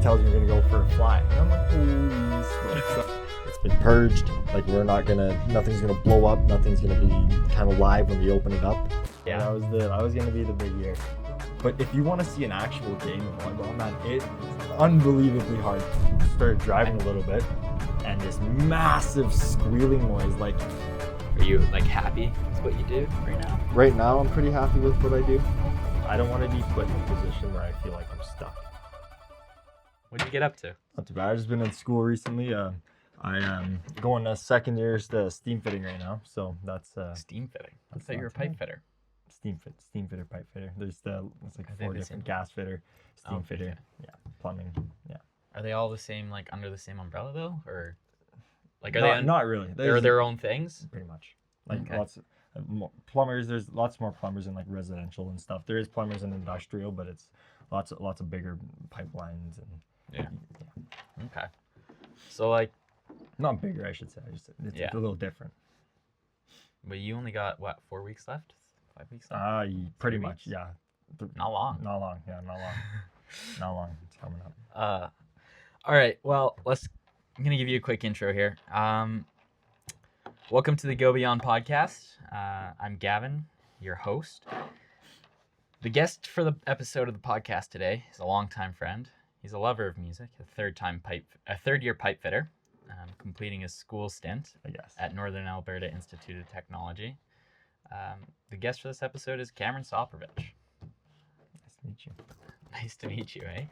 tells me we're gonna go for a fly. And I'm like, holy smokes. It's been purged. Like nothing's gonna blow up. Nothing's gonna be kind of live when we open it up. Yeah. That was gonna be the big year. But if you want to see an actual game of volleyball, man, it's unbelievably hard. Started driving a little bit, and this massive squealing noise. Like, are you like happy with what you do right now? Right now, I'm pretty happy with what I do. I don't want to be put in a position where I feel like I'm stuck. What did you get up to? Not too bad. I've just been in school recently. I am going to second year's to steam fitting right now, so that's Steam fitting. I thought you were a pipe fitter. Steam fitter, pipe fitter. There's it's like Are 4 they the different: same? gas fitter, steam Oh, fitter, okay. yeah, plumbing, yeah. Are they all the same, like under the same umbrella though, or like Not really. They're their own things? Pretty much. Like Okay. lots of plumbers. There's lots more plumbers in like residential and stuff. There is plumbers in industrial, but it's lots of bigger pipelines and Yeah. Okay. So like, not bigger, I should say. It's a little different. but you only got what, 4 weeks left? 5 weeks left? Pretty 3 much, weeks? yeah. Not long. Not long, yeah, not long. Not long. It's coming up. All right. Well, I'm gonna give you a quick intro here. Welcome to the Go.Beyond podcast. I'm Gavin, your host. The guest for the episode of the podcast today is a longtime friend. He's a lover of music, a third-year pipe fitter, completing his school stint I guess. at Northern Alberta Institute of Technology. The guest for this episode is Cameron Soprovich. Nice to meet you. Nice to meet you, eh?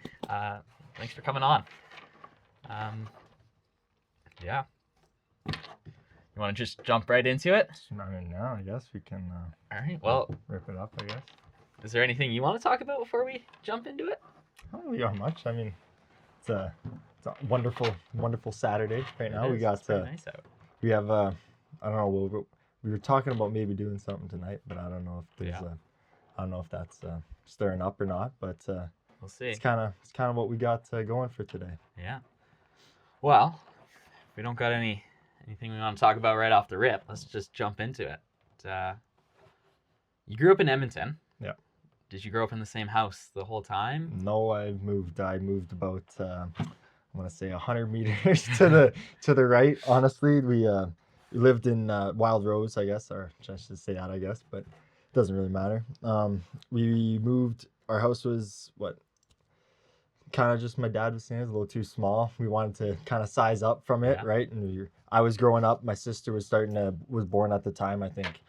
Thanks for coming on. Yeah. You want to just jump right into it? I mean, now I guess we can All right. Well, rip it up, I guess. is there anything you want to talk about before we jump into it? I don't really got much. I mean, it's a wonderful Saturday right now. It's pretty nice out. We have I don't know. We were talking about maybe doing something tonight, but I don't know if there's I don't know if that's stirring up or not. But We'll see. it's kind of what we got going for today. Yeah. Well, if we don't got anything we want to talk about right off the rip, let's just jump into it. You grew up in Edmonton. Yeah. Did you grow up in the same house the whole time? No, I moved about I want to say 100 meters to the right. Honestly, we lived in Wild Rose, I guess, or I should say that, I guess, but it doesn't really matter. We moved. Our house was kind of just, my dad was saying, it was a little too small. We wanted to kind of size up from it, Yeah. right? And I was growing up. My sister was born at the time, I think,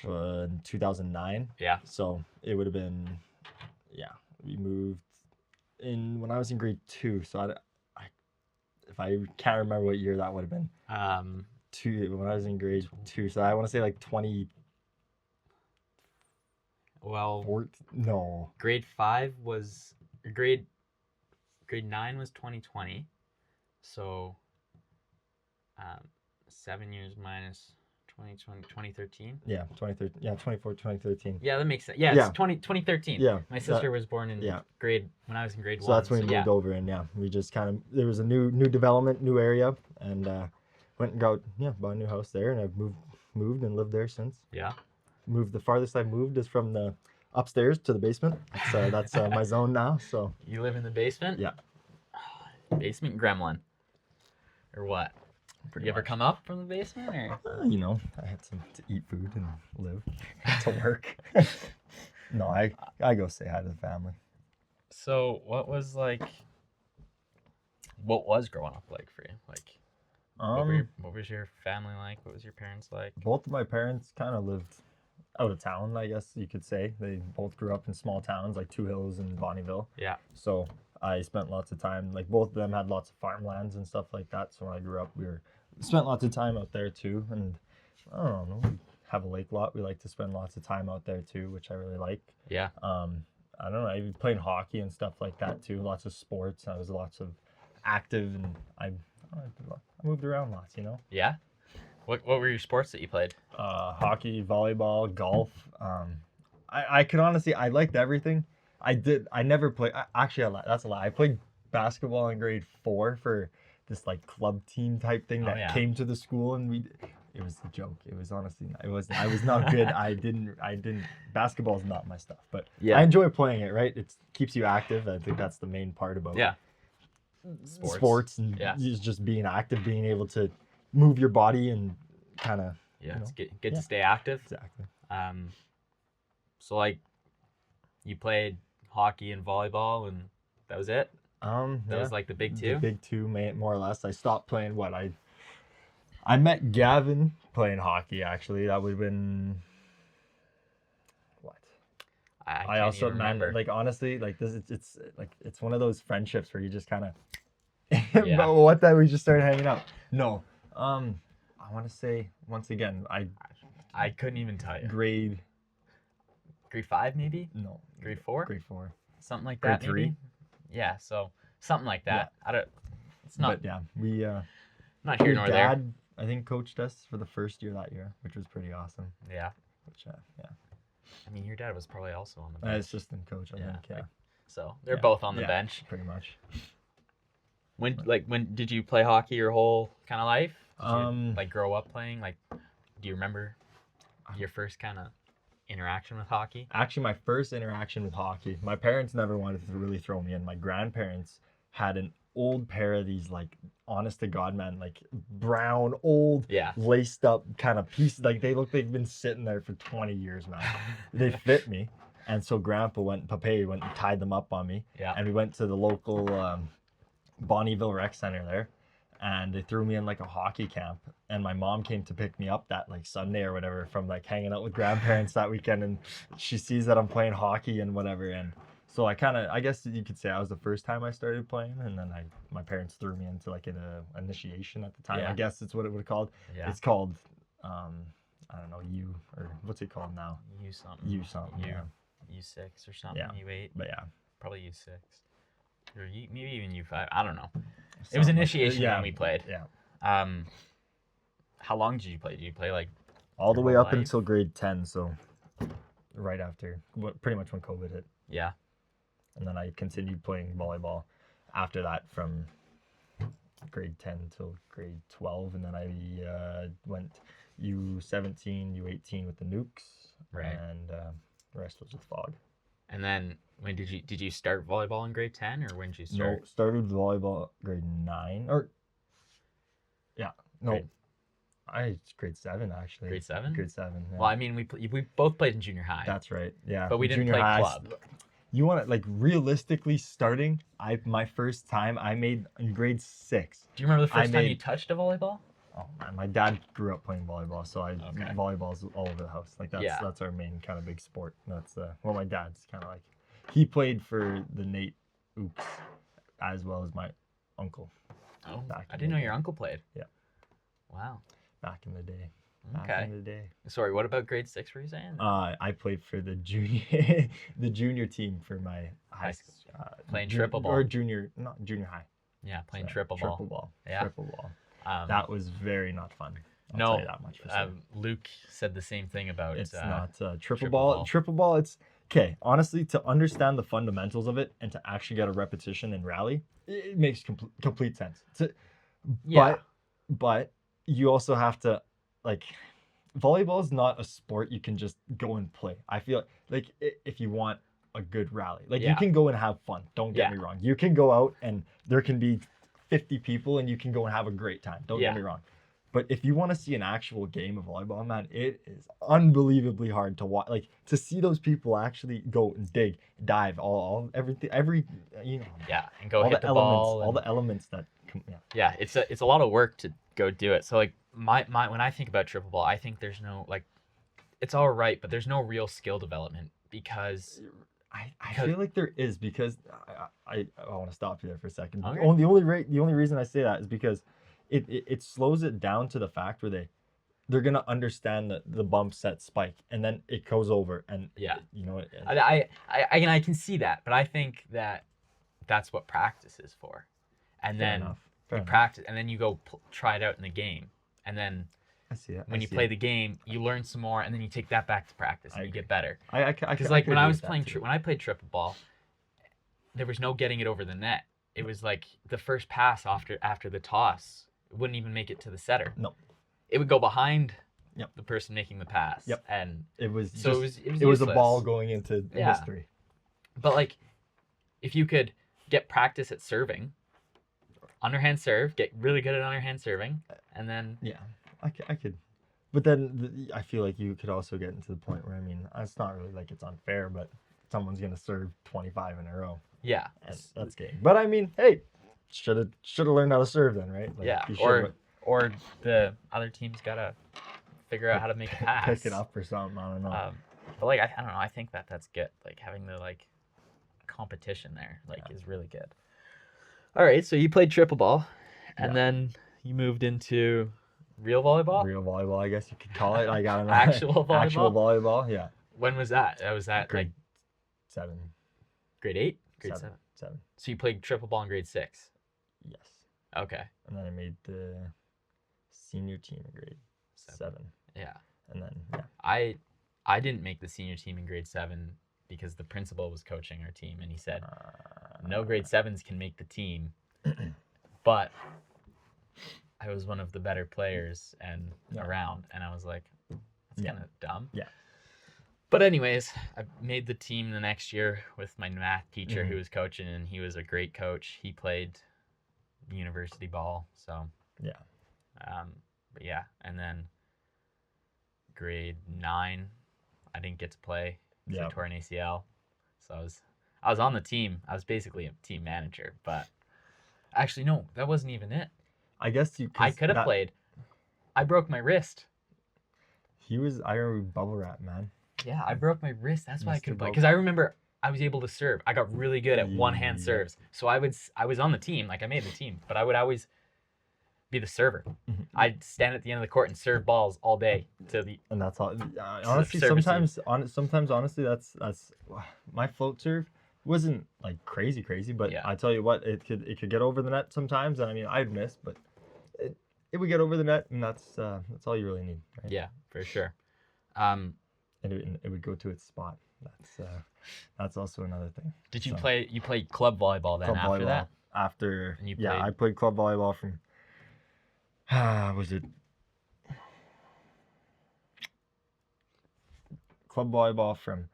in 2009. Yeah. So it would have been, we moved in when I was in grade 2. So if I can't remember what year that would have been. When I was in grade 2. So I want to say like 20. Well, no. grade 9 was 2020. So 7 years minus 2013. Yeah, 2013. Yeah, 2013. Yeah, that makes sense. Yeah, Yeah. it's 2013. Yeah. My sister was born in when I was in grade 1. So that's when we moved over, and we just there was a new development, new area, and went and bought a new house there, and I've moved and lived there since. Yeah. The farthest I've moved is from the upstairs to the basement. That's my zone now. So You live in the basement? Yeah. Basement gremlin. Or what? pretty You ever much. come up from the basement or? I had to eat food and live, to work. No, I go say hi to the family. So what was growing up like for you? Like, what was your family like? What was your parents like? Both of my parents kind of lived out of town, I guess you could say. They both grew up in small towns like Two Hills and Bonnyville. Yeah. So I spent lots of time, like both of them had lots of farmlands and stuff like that. So when I grew up, we spent lots of time out there too. And I don't know, we have a lake lot. We like to spend lots of time out there too, which I really like. Yeah. I don't know, I played hockey and stuff like that too. Lots of sports. I was lots of active, and I moved around lots, Yeah. What were your sports that you played? Hockey, volleyball, golf. I could honestly, I liked everything. I never played, actually, that's a lie. I played basketball in grade 4 for this like club team type thing that came to the school, and it was a joke. It was honestly, I was not good. I didn't, basketball is not my stuff, but I enjoy playing it, right? It keeps you active. I think that's the main part about sports and Yeah. just being active, being able to move your body and kind of It's good to stay active. Exactly. So like, you played hockey and volleyball, and that was it. That was like the big two. The big two, more or less. I stopped playing. I met Gavin playing hockey. Actually, that would have been what? I also remember. Like honestly, like this, it's like it's one of those friendships where you just kind of. Yeah. But what that we just started hanging out. No, I want to say once again, I couldn't even tell you. grade 5 maybe. No. Grade 4. Grade 4. Something like Grade that. 3. Maybe. Yeah. So something like that. Yeah. I don't. It's not. But yeah, we. Not here nor there. Dad, I think, coached us for the first year that year, which was pretty awesome. Yeah. Which yeah. I mean, your dad was probably also on the bench. Assistant coach, I think. Yeah. So they're both on the Yeah, bench. pretty much. When did you play hockey your whole kind of life? Did you, Like grow up playing? Like, do you remember your first kind of interaction with hockey? Actually, my first interaction with hockey, my parents never wanted to really throw me in. My grandparents had an old pair of these, like, honest to God, man, like brown, old, laced up kind of pieces. Like, they look like they've been sitting there for 20 years, man. They fit me. And so Papa went and tied them up on me. Yeah. And we went to the local Bonnieville Rec Center there. And they threw me in like a hockey camp. And my mom came to pick me up that like Sunday or whatever from like hanging out with grandparents that weekend. And she sees that I'm playing hockey and whatever. And so I guess you could say I was the first time I started playing. And then my parents threw me into like an initiation at the time. I guess it's what it would have called. Yeah. It's called, I don't know, or what's it called now? U something. U6 or something. Yeah. U8. But yeah. Probably U6. Or maybe even U5. I don't know. It was initiation when we played. Yeah. How long did you play? Did you play like all the way up life? until grade 10? So right after, pretty much when COVID hit. Yeah. And then I continued playing volleyball after that from grade 10 till grade 12, and then I went U17, U18 with the Nukes, right, and the rest was with Fog. And then when did you start volleyball in grade 10, or when did you start? No, started volleyball grade 9, or it's grade 7 actually. Grade 7? Grade 7. Yeah. Well, I mean, we both played in junior high. That's right. Yeah. But we didn't play club. You want to, like, realistically starting, my first time I made in grade 6. Do you remember the first time you touched a volleyball? Oh man, my dad grew up playing volleyball, so volleyball's all over the house. Like that's our main kind of big sport. That's my dad's kind of like, he played for the Nate Oops as well as my uncle. Oh, I didn't know your uncle played. Yeah. Wow. Back in the day. Okay. Back in the day. Sorry, what about grade 6 were you saying? I played for the junior the junior team for my high school. Playing triple ball. Or junior high. Yeah, playing triple ball. Triple ball. Yeah. Triple ball. That was very not fun. I'll tell you that much for sure. Luke said the same thing about it's not triple ball. Triple ball, it's okay. Honestly, to understand the fundamentals of it and to actually get a repetition and rally, it makes complete sense. But you also have to, like, volleyball is not a sport you can just go and play. I feel like if you want a good rally, like you can go and have fun. Don't get me wrong. You can go out and there can be 50 people and you can go and have a great time. Don't get me wrong. But if you want to see an actual game of volleyball, man, it is unbelievably hard to watch. Like, to see those people actually go and dig, dive, everything, and go hit the ball. All the elements that come, Yeah, it's a lot of work to go do it. So like my when I think about triple ball, I think there's no, like, it's all right, but there's no real skill development because I feel like there is, because I want to stop you there for a second. Okay. The only reason I say that is because it slows it down to the fact where they're gonna understand the bump set spike, and then it goes over, and I can see that, but I think that's what practice is for, and then you practice, and then you go try it out in the game, and then I see it. When you play the game, you learn some more, and then you take that back to practice, and you get better. Because like when I was playing, when I played triple ball, there was no getting it over the net. It was like the first pass after the toss wouldn't even make it to the setter. No, it would go behind the person making the pass. Yep. And it was it was a ball going into history. But like, if you could get practice at serving, underhand serve, get really good at underhand serving, and then Yeah, I could. But then I feel like you could also get into the point where, I mean, it's not really like it's unfair, but someone's gonna serve 25 in a row, yeah, and that's game. But I mean, hey, should have learned how to serve then, right? Like, yeah, you should've or the other team's gotta figure out how to make a pass, pick it up or something. I don't know. But like I don't know, I think that's good. Like having the like competition there is really good. All right, so you played triple ball, and then you moved into real volleyball. Real volleyball, I guess you could call it. I got Actual volleyball. Actual volleyball, yeah. When was that? That was that Grade like 7. grade 8, grade 7. 7. So you played triple ball in grade 6. Yes. Okay. And then I made the senior team in grade 7. Yeah. And then I didn't make the senior team in grade 7 because the principal was coaching our team, and he said no grade 7s can make the team, but I was one of the better players and around, and I was like, that's kind of dumb. Yeah. But anyways, I made the team the next year with my math teacher who was coaching, and he was a great coach. He played university ball, so yeah. But yeah, and then grade 9, I didn't get to play because I tore an ACL. So I was on the team. I was basically a team manager, but actually no, that wasn't even it. I guess I could have played. I broke my wrist. I remember bubble wrap, man. Yeah, I broke my wrist. That's why I couldn't play. Because I remember I was able to serve. I got really good at one-hand serves. So I was on the team. Like, I made the team. But I would always be the server. I'd stand at the end of the court and serve balls all day and that's all. Honestly, sometimes honestly, that's my float serve wasn't like crazy, but I tell you what, it could get over the net sometimes, and I mean, I'd miss, but it would get over the net, and that's all you really need, right? Yeah, for sure. And it would go to its spot. That's also another thing. Did you play? You played club volleyball then after that? After I played club volleyball from was it club volleyball from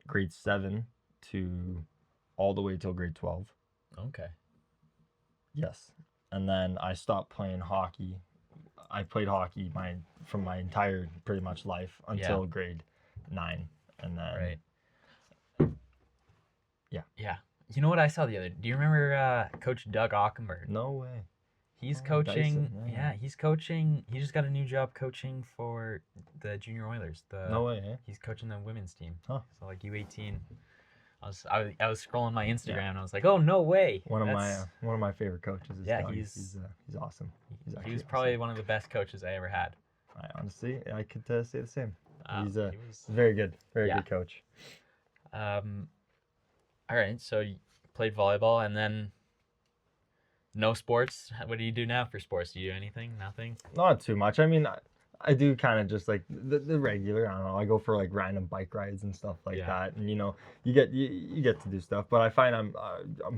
grade 7 to all the way till grade 12. Okay. Yes. And then I stopped playing hockey. I played hockey from my entire pretty much life until grade 9, and then yeah. You know what I saw the other? Do you remember Coach Doug Ockenberg? No way. He's coaching. Dyson, He's coaching. He just got a new job coaching for the Junior Oilers. No way. Eh? He's coaching the women's team. Huh. So like U18. I was scrolling my Instagram and I was like, oh no way. One of my favorite coaches is Doug. He's awesome. He was probably one of the best coaches I ever had. I could say the same. He's a very good coach. All right, so you played volleyball and then no sports. What do you do now for sports? Do you do anything? Nothing? Not too much. I mean, I do kind of just like the regular. I don't know. I go for like random bike rides and stuff like that, and you get to do stuff. But I find I'm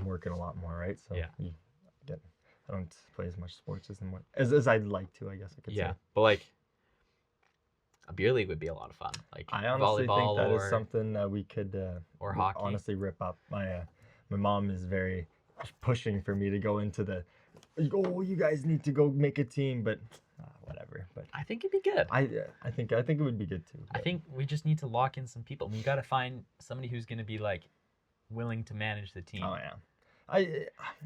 working a lot more, right? So I don't play as much sports as I'd like to. I guess I could say. Yeah, but like a beer league would be a lot of fun. Like I honestly think that is something that we could or hockey. Honestly rip up. My mom is very pushing for me to go into you guys need to go make a team, but whatever. But I think it'd be good. I think it would be good too. But I think we just need to lock in some people. We got to find somebody who's going to be like willing to manage the team. Oh yeah,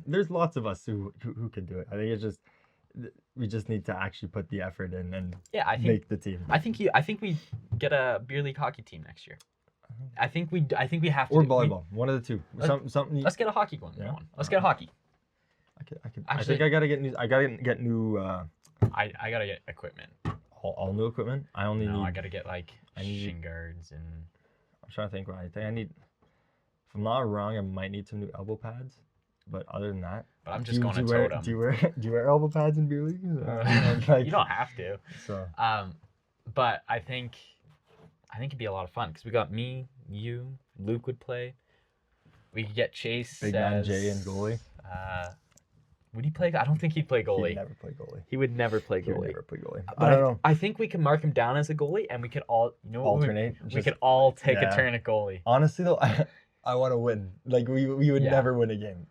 there's lots of us who could do it. I think it's just we just need to actually put the effort in and make the team. I think we get a beer league hockey team next year. I think we have to. Or volleyball, one of the two. Something. Let's get a hockey going. Yeah. Let's get a hockey. I think I gotta get new. I gotta get new. I gotta get equipment. All new equipment. I gotta get like shin guards and. I'm trying to think what I think I need. If I'm not wrong, I might need some new elbow pads. But other than that, I'm just going to totem. Do you wear elbow pads in beer leagues? You don't have to. So. But I think it'd be a lot of fun because we got me, you, Luke would play. We could get Chase. Big man Jay and goalie. Would he play? I don't think he'd play goalie. He'd never play goalie. He would never play goalie. I don't know. I think we can mark him down as a goalie, and we could all alternate. We could all take a turn at goalie. Honestly though, I want to win. Like we would never win a game.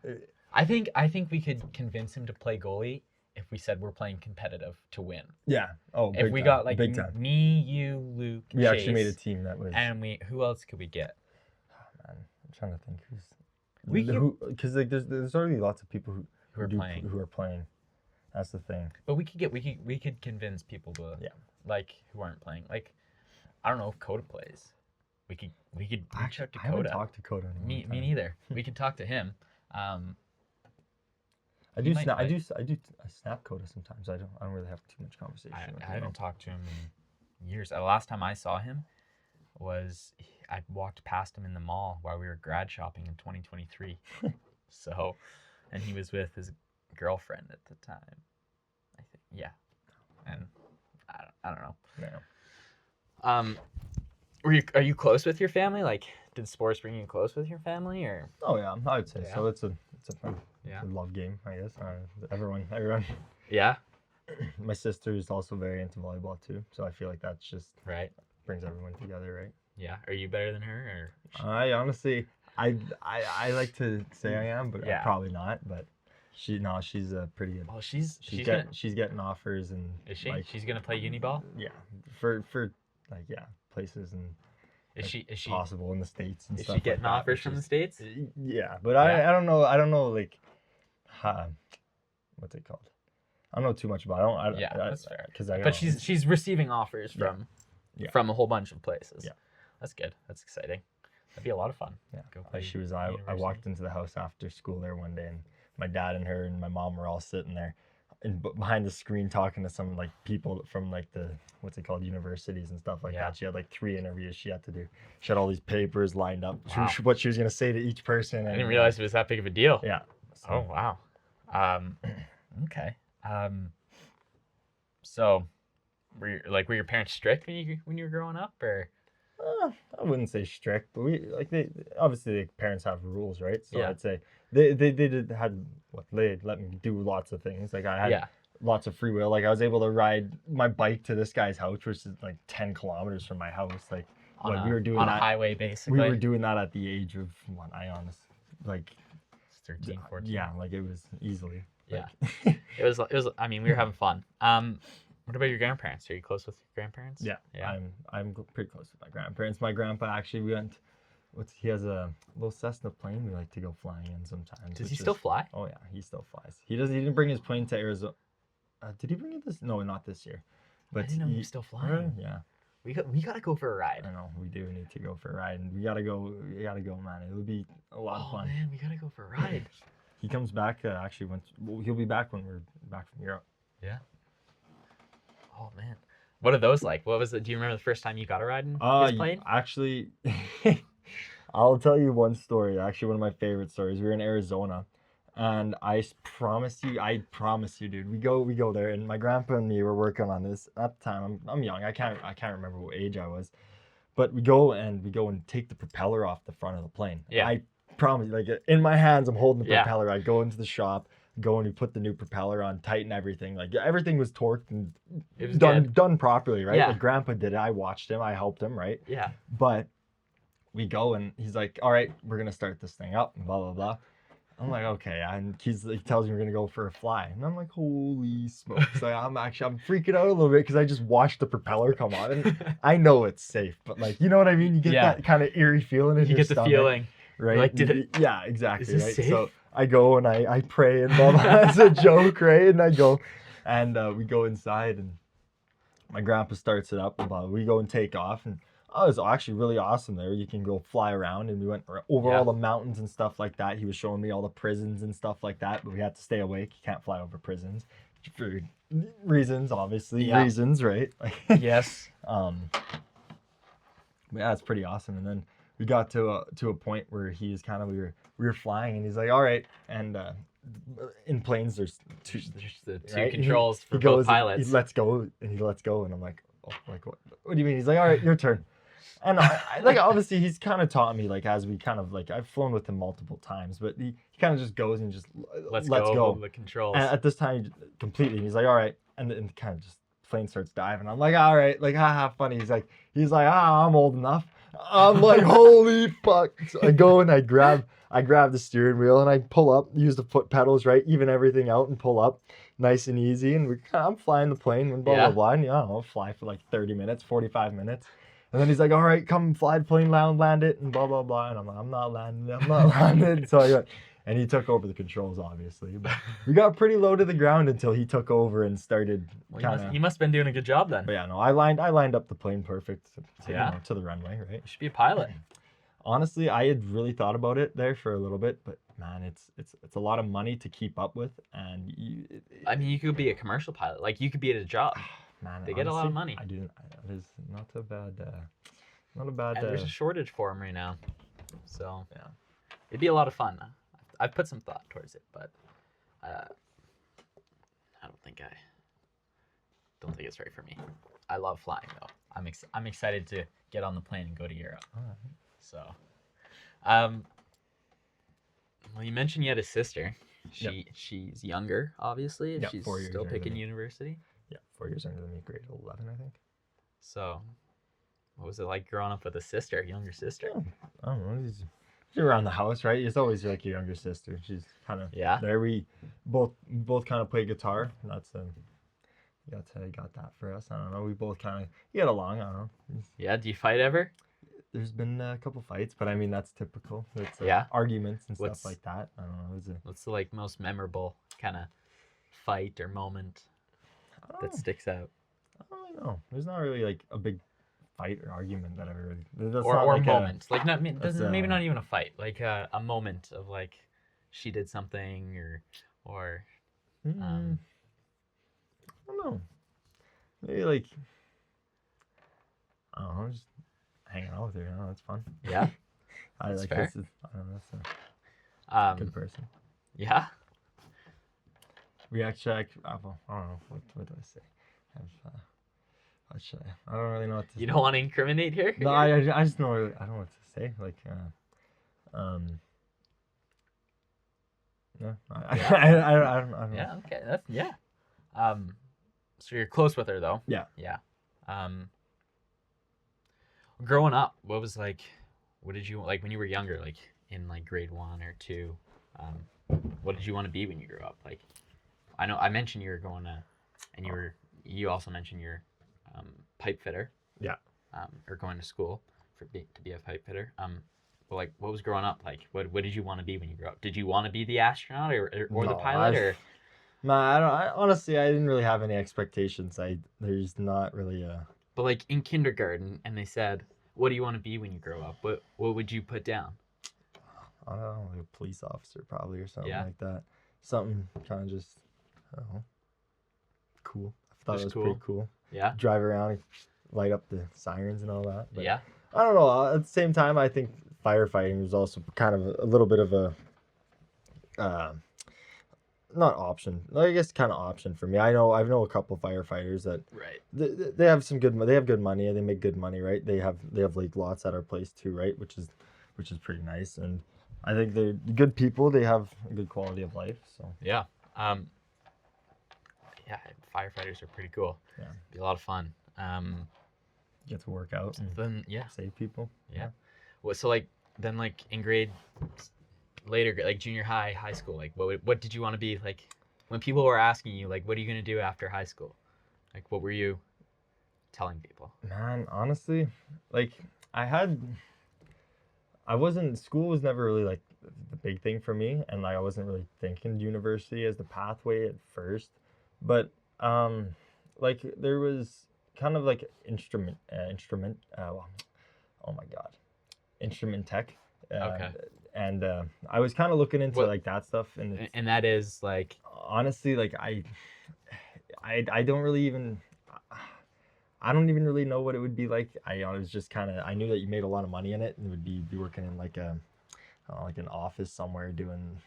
I think we could convince him to play goalie if we said we're playing competitive to win. Yeah. Oh, If big we time. got like big time. me, you, Luke, We Chase, actually made a team that was. and who else could we get? Oh, man, I'm trying to think Because like there's already lots of people who are playing. who are playing. That's the thing. But we could convince people to like who aren't playing. Like I don't know if Coda plays. We could reach out to I haven't Coda. talked to Coda in a Me long time. neither. We could talk to him. I he do might snap. I play. snap Coda sometimes. I don't really have too much conversation. with I him. haven't talked to him in years. The last time I saw him was I walked past him in the mall while we were grad shopping in 2023. So, and he was with his girlfriend at the time. I think, yeah. And I don't know. No. Are you close with your family? Like, did sports bring you close with your family, or? Oh yeah, I would say Yeah. so. It's a fun Yeah. love game, I guess. Everyone. Yeah. My sister is also very into volleyball too, so I feel like that's just Right. brings everyone together, right? Yeah. Are you better than her, or? I honestly, I like to say I am, but Yeah. I'm probably not. But she's pretty good. Well, she's She's getting offers and Is she? like, She's gonna play uni ball. yeah, for like places and Is she? possible in the States and Is stuff she like getting that, offers which from the is- States? Yeah, but Yeah. I don't know like what's it called? I don't know too much about it. Yeah, that's fair. Because But she's receiving offers from Yeah. from a whole bunch of places. Yeah. That's good. That's exciting. That'd be a lot of fun. Yeah. Go play I university. walked into the house after school there one day, and my dad and her and my mom were all sitting there, and behind the screen talking to some like people from like the what's it called, universities and stuff like Yeah. that. She had like 3 interviews she had to do. She had all these papers lined up. Wow. What she was gonna say to each person. I And, didn't realize it was that big of a deal. Yeah. Oh wow. Okay. So, were your parents strict when you were growing up, or? I wouldn't say strict, but we like they obviously the parents have rules, right? So Yeah. I'd say they let me do lots of things. Like I had Yeah. lots of free will. Like I was able to ride my bike to this guy's house, which is like 10 kilometers from my house. Like On we were doing on that. a highway, basically. We were doing that at the age of what I honestly like. 13, 14. Yeah, like it was easily. Yeah. Like, It was. I mean, we were having fun. What about your grandparents? Are you close with your grandparents? yeah, Yeah. I'm pretty close with my grandparents. My grandpa actually he has a little Cessna plane we like to go flying in sometimes. Does he which still is- fly? Oh yeah, he still flies. He didn't bring his plane to Arizona. Did he bring it this? No, not this year. I didn't know he was still flying. Yeah, We gotta go for a ride. I know. We do need to go for a ride, and we gotta go, man. It would be a lot of Oh fun. man, we gotta go for a ride. He comes back he'll be back when we're back from Europe. Yeah. Oh man, what are those like? What was it? Do you remember the first time you got a ride in his plane? Actually, I'll tell you one story. Actually, one of my favorite stories. We were in Arizona, and I promise you, dude. We go there, and my grandpa and me were working on this. At the time, I'm young. I can't remember what age I was, but we go and take the propeller off the front of the plane. Yeah. I promise, like in my hands, I'm holding the Yeah. propeller. I go into the shop, go and we put the new propeller on, tighten everything. Like everything was torqued and It was done properly, right? Yeah. Like grandpa did it. I watched him. I helped him, right? Yeah. But we go and he's like, "All right, we're gonna start this thing up," and blah blah blah. I'm like, "Okay," and he tells me we're gonna go for a fly, and I'm like, "Holy smokes!" Like, I'm freaking out a little bit because I just watched the propeller come on, and I know it's safe, but like, you know what I mean? You get Yeah. that kind of eerie feeling in You your get the stomach, feeling. right? like, did it- Yeah, exactly. Is this right. safe? So I go and I pray and blah blah. It's a joke, right? And I go, and we go inside and my grandpa starts it up. And blah, we go and take off, and it was actually really awesome there. You can go fly around, and we went over Yeah. all the mountains and stuff like that. He was showing me all the prisons and stuff like that, but we had to stay awake. You can't fly over prisons for reasons, obviously. Yeah. Reasons, right? Yes. But yeah, it's pretty awesome. And then we got to a point where he's kind of we were flying, and he's like, "All right," and in planes there's two. There's the two Right? controls for He both goes, pilots. He lets go, and I'm like, "Oh, like what? What do you mean?" He's like, "All right, your turn." And like obviously he's kind of taught me, like, as we kind of like, I've flown with him multiple times, but he kind of just goes and just Let's lets go. of the controls. And at this time, completely, he's like, "All right," and kind of just plane starts diving. I'm like, "All right," like, haha, funny. He's like, I'm old enough. I'm like, holy fuck. So I go and I grab the steering wheel and I pull up, use the foot pedals, right? Even everything out and pull up nice and easy. And I'm flying the plane and blah, Yeah. blah, blah. And yeah, I'll fly for like 30 minutes, 45 minutes. And then he's like, all right, come fly the plane, land it, and blah, blah, blah. And I'm like, I'm not landing. So I got, and he took over the controls, obviously. But we got pretty low to the ground until he took over and started He must have been doing a good job then. But yeah, no, I lined up the plane perfect to, Yeah. to the runway, right? You should be a pilot. Honestly, I had really thought about it there for a little bit, but man, it's a lot of money to keep up with, and I mean, you could be a commercial pilot. Like, you could be at a job. Man, They get a lot of money. I do. It is not a bad. Not a bad. And there's a shortage for them right now, so Yeah. it'd be a lot of fun. I've put some thought towards it, but I don't think it's right for me. I love flying though. I'm excited to get on the plane and go to Europe. Alright. So, well, you mentioned you had a sister. She's younger, obviously. Yep, She's 4 years still younger than picking me. university. Yeah, 4 years under me, grade 11, I think. So, what was it like growing up with a sister, younger sister? Yeah, I don't know. She's around the house, right? It's always like your younger sister. She's kind of there. We both kind of play guitar. That's got that for us. I don't know. We both kind of get along. I don't know. Yeah. Do you fight ever? There's been a couple fights, but I mean that's typical. It's arguments and stuff like that. I don't know. What's the like most memorable kind of fight or moment that sticks out? I don't really know. There's not really like a big fight or argument that ever really. Or like moment. Like not maybe not even a fight. Like a moment of like she did something or. I don't know. Maybe like I don't know. Just hanging out with her. I don't know. It's fun. Yeah. I That's like fair. this. I don't know. That's a good person. Yeah. We actually, I don't know. What do I say? I don't really know what to say. You don't want to incriminate here? No, I just know. I don't know what to say. Like, no, I don't know. Yeah. Okay. So you're close with her though. Yeah. Yeah. Growing up, what did you like when you were younger, like in like grade 1 or 2? What did you want to be when you grew up? Like, I know I mentioned you were going to, and you also mentioned you're pipe fitter. Yeah. Or going to school to be a pipe fitter. But like, what was growing up like? What did you want to be when you grew up? Did you want to be the astronaut or the pilot or? No, honestly, I didn't really have any expectations. There's not really a. But like in kindergarten, and they said, "What do you want to be when you grow up?" What would you put down? I don't know, like a police officer probably or something like that. Something kind of just, I don't know, cool. I thought it was pretty cool. Yeah. Drive around and light up the sirens and all that. But yeah. I don't know. At the same time, I think firefighting was also kind of a little bit of a, not option. I guess kind of option for me. I know a couple firefighters that they have some good. They have good money. They make good money, right? They have like lots at our place too, right? Which is pretty nice. And I think they're good people. They have a good quality of life. So yeah. Yeah, firefighters are pretty cool. Yeah, be a lot of fun. Get to work out and then save people. Yeah. Well, so like then like in grade later, like junior high school, like what did you want to be like when people were asking you like what are you gonna do after high school? Like what were you telling people? Man, honestly, like school was never really like the big thing for me, and like I wasn't really thinking university as the pathway at first, but like there was kind of like instrument tech. Okay. And I was kind of looking into like that stuff, and that is like honestly like I don't really even. I don't even really know what it would be like. I was just kind of, I knew that you made a lot of money in it and would be working in like like an office somewhere doing,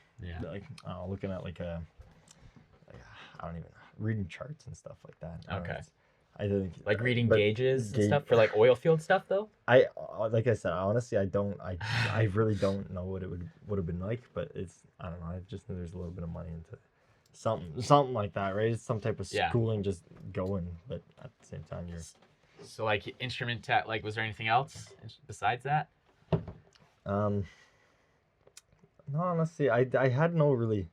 like, looking at like I don't even know, reading charts and stuff like that. Okay. I think like reading gauges and stuff for like oil field stuff though. Like I said, honestly, I really don't know what it would have been like, but I don't know. I just know there's a little bit of money into it. Something like that, right? It's some type of schooling just going, but at the same time So like instrument tech, like was there anything else besides that? Um, no, honestly, I had no really,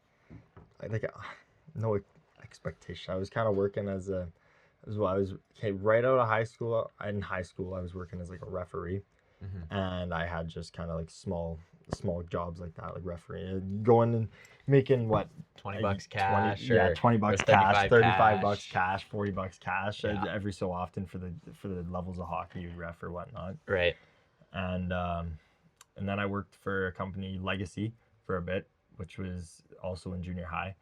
like, no expectation. I was kind of working as well. I was okay right out of high school. In high school, I was working as like a referee, Mm-hmm. and I had just kind of like small jobs like that, like refereeing, going and making what $20 20 cash yeah, or 20 or bucks cash, 35 $35 cash. cash, 40 bucks cash, Yeah. every so often for the levels of hockey you'd ref or whatnot. Right. And and then I worked for a company, Legacy, for a bit, which was also in junior high.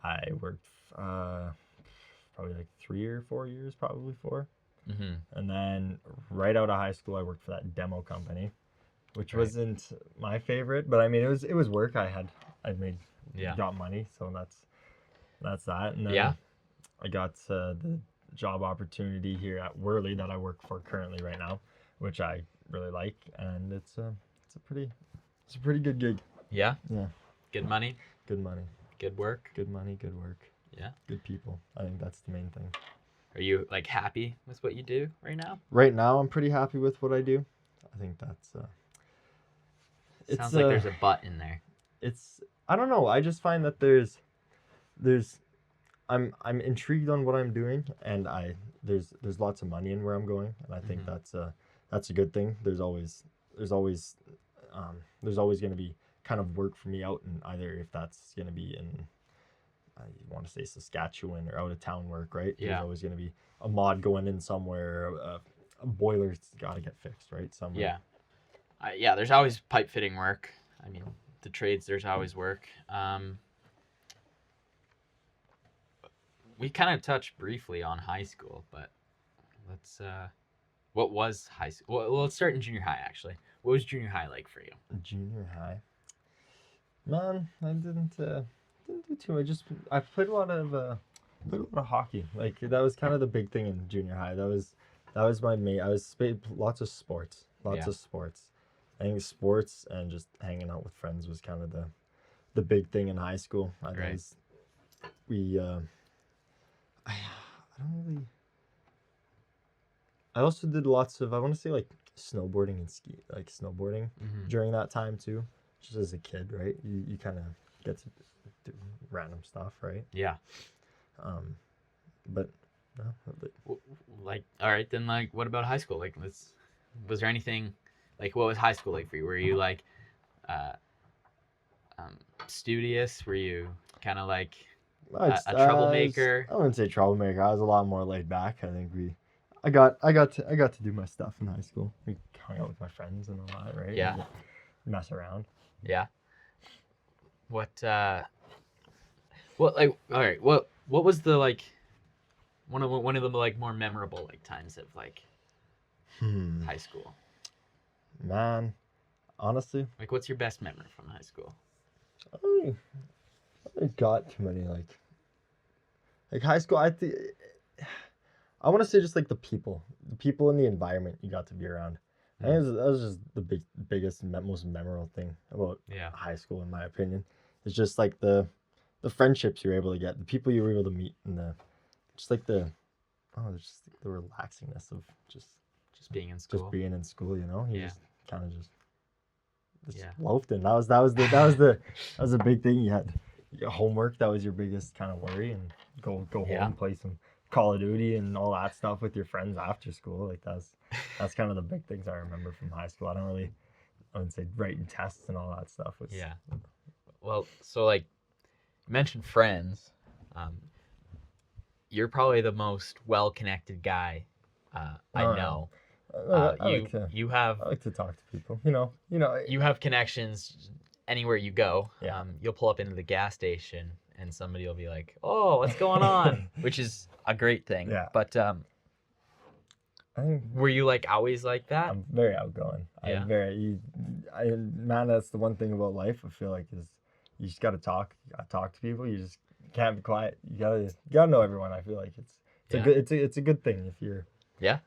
I worked probably like 3 or 4 years, probably four. Mm-hmm. And then right out of high school, I worked for that demo company, which Right. wasn't my favorite, but I mean it was work. I'd made Yeah. got money, so that's that. And then Yeah. I got the job opportunity here at Worley that I work for currently right now, which I really like, and it's a pretty good gig. Yeah. Yeah, Good money. good money, Good work. good money, good work, Yeah. good people. I think that's the main thing. Are you like happy with what you do right now? Right now, I'm pretty happy with what I do. I think that's it's Sounds like there's a but in there. it's I don't know. I just find that there's I'm intrigued on what I'm doing, and there's lots of money in where I'm going, and I think Mhm. that's a good thing. There's always there's always going to be kind of work for me out, and either if that's going to be in I want to say Saskatchewan or out of town work, right? Yeah. There's always going to be a mod going in somewhere. A boiler's got to get fixed, right? Somewhere. Yeah. Yeah. There's always pipe fitting work. I mean, the trades. There's always work. We kind of touched briefly on high school, but let's. What was high school? Well, let's start in junior high. Actually, what was junior high like for you? Junior high. Man, I didn't do too much. I played a lot of hockey. Like that was kind of the big thing in junior high. That was my main. Lots of sports. Lots Yeah. of sports. I think sports and just hanging out with friends was kind of the big thing in high school. Right. We I don't really. I also did lots of, I want to say, like snowboarding and snowboarding Mm-hmm. during that time too. Just as a kid, right? You kind of get to do random stuff, right? Yeah. Um, but no, Like, all right, then, like, what about high school? Like, was there anything, like, what was high school like for you? Were you like, uh, studious? Were you kind of like a troublemaker? I wouldn't say troublemaker. I was a lot more laid back. I think I got to do my stuff in high school. We hung out with my friends and all that, right? Yeah. And mess around. Yeah. What like, all right, what was the like one of the like more memorable like times of like high school? Man, honestly, Like, what's your best memory from high school? I haven't got too many like high school. I want to say just like the people in the environment you got to be around. I think that was just the biggest, most memorable thing about Yeah. high school, in my opinion. It's just like the friendships you were able to get, the people you were able to meet, and just like the relaxingness of just being in school. just being in school. You know, you Yeah. just kind of just Yeah. loafed in. That was the big thing. You had your homework. That was your biggest kind of worry, and go Yeah. home and play some Call of Duty and all that stuff with your friends after school. Like that's kind of the big things I remember from high school. I wouldn't say writing tests and all that stuff was. Yeah. Well, so like you mentioned friends. You're probably the most well-connected guy I know. You have I like to talk to people. You know. you have connections anywhere you go. Yeah. You'll pull up into the gas station and somebody will be like, "Oh, what's going on?" Which is a great thing. Yeah. But I think were you like always like that? I'm very outgoing. Yeah. Man, that's the one thing about life. I feel like is you just gotta talk. You gotta talk to people. You just can't be quiet. You gotta know everyone. I feel like it's a good thing if you're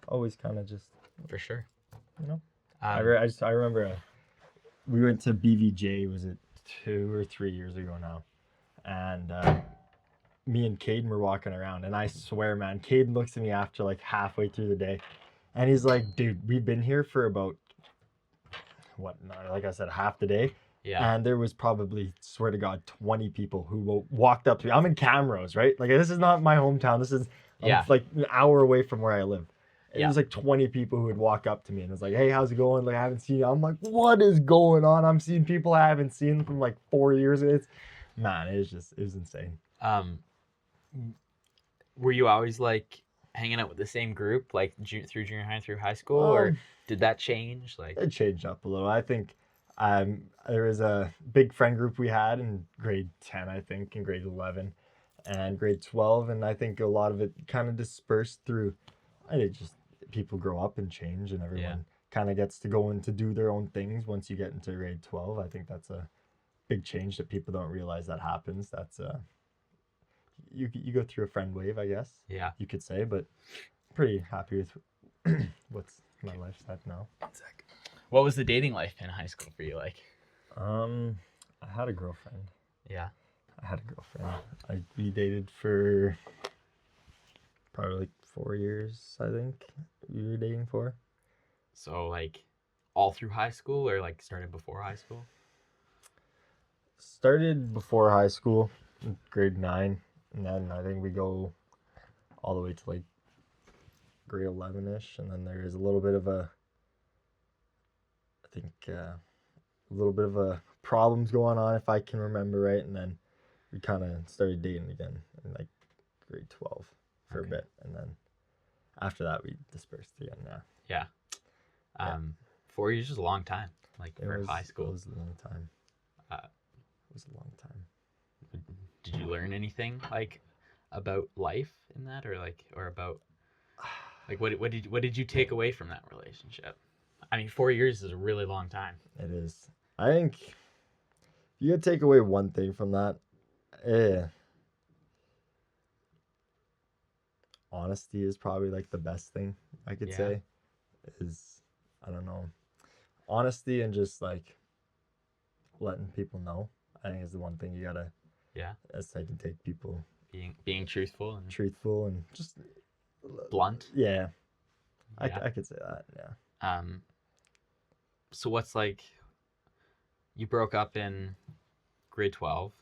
always kind of just For sure. you know. I remember we went to BVJ. Was it 2 or 3 years ago now? And me and Caden were walking around, and I swear, man, Caden looks at me after like halfway through the day, And he's like, dude, we've been here for about what, like I said, half the day. Yeah. And there was probably, swear to God, 20 people who walked up to me. I'm in Camrose, right? Like, this is not my hometown. This is, Yeah. I'm like an hour away from where I live. It Yeah. was like 20 people who would walk up to me and was like, hey, how's it going? Like, I haven't seen you. I'm like, what is going on? I'm seeing people I haven't seen from like 4 years. Man, it was insane. Were you always like hanging out with the same group like through junior high through high school, or did that change? Like, it changed up a little. I think there was a big friend group we had in grade 10, I think, in grade 11 and grade 12. And I think a lot of it kind of dispersed through, just people grow up and change, and everyone kind of gets to go in to do their own things once you get into grade 12. I think that's a big change that people don't realize that happens. That's you go through a friend wave, I guess. Yeah. You could say, but pretty happy with what's my life's like now. What was the dating life in high school for you like? I had a girlfriend. Yeah. I had a girlfriend. We dated for probably like 4 years, I think. We were dating for. So like all through high school, or like started before high school? Started before high school, grade 9, and then I think we go all the way to like grade 11ish, and then there is a little bit of a, I think a little bit of a problems going on, if I can remember right, and then we kind of started dating again in like grade 12 for a bit, and then after that we dispersed again. Yeah. 4 years is a long time, like for high school. It was a long time. It was a long time. Did you learn anything like about life in that, or about like what did you take away from that relationship? I mean, 4 years is a really long time. It is. I think if you could take away one thing from that, honesty is probably like the best thing I could say. Is, I don't know, honesty and just like letting people know. I think is the one thing you gotta. Yeah. As I can take people being truthful and just blunt. Yeah. I could say that. Yeah. So what's like? You broke up in grade 12.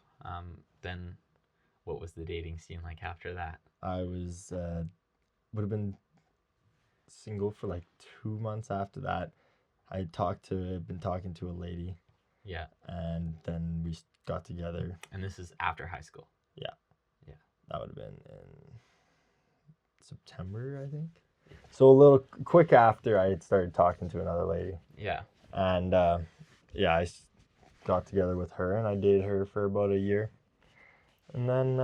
Then what was the dating scene like after that? I was would have been single for like 2 months after that. I been talking to a lady. Yeah. And then we got together. And this is after high school. Yeah. Yeah. That would have been in September, I think. So a little quick after I had started talking to another lady. Yeah. And I got together with her, and I dated her for about a year. And then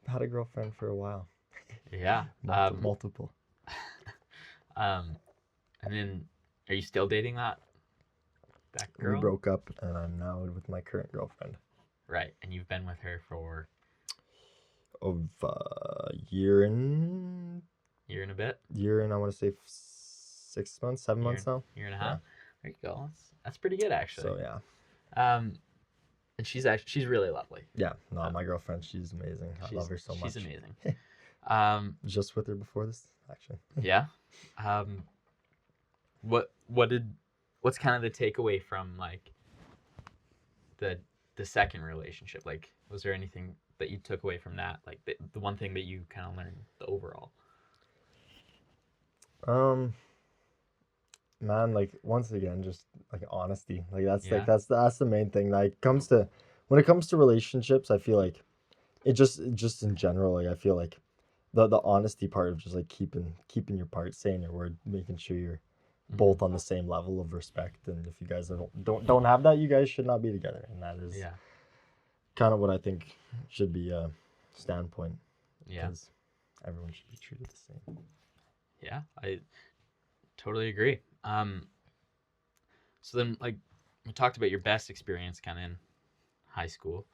had a girlfriend for a while. Yeah. Multiple. And then are you still dating that girl? We broke up, and I'm now with my current girlfriend. Right. And you've been with her for year and a bit. I want to say 6 months, 7 months now. Year and a half. Yeah. There you go. That's pretty good, actually. So yeah. And she's really lovely. Yeah. No, my girlfriend, she's amazing. I love her so much. She's amazing. Just with her before this, actually. Yeah. What's kind of the takeaway from like the second relationship? Like, was there anything that you took away from that? Like the one thing that you kind of learned, the overall? Man, like once again, just like honesty. Like that's the main thing. Like when it comes to relationships, I feel like it just in general, like I feel like the honesty part of just like keeping your part, saying your word, making sure you're both on the same level of respect. And if you guys don't have that, you guys should not be together. And that is kind of what I think should be a standpoint. Yeah. Because everyone should be treated the same. Yeah, I totally agree. So then, like, we talked about your best experience kind of in high school,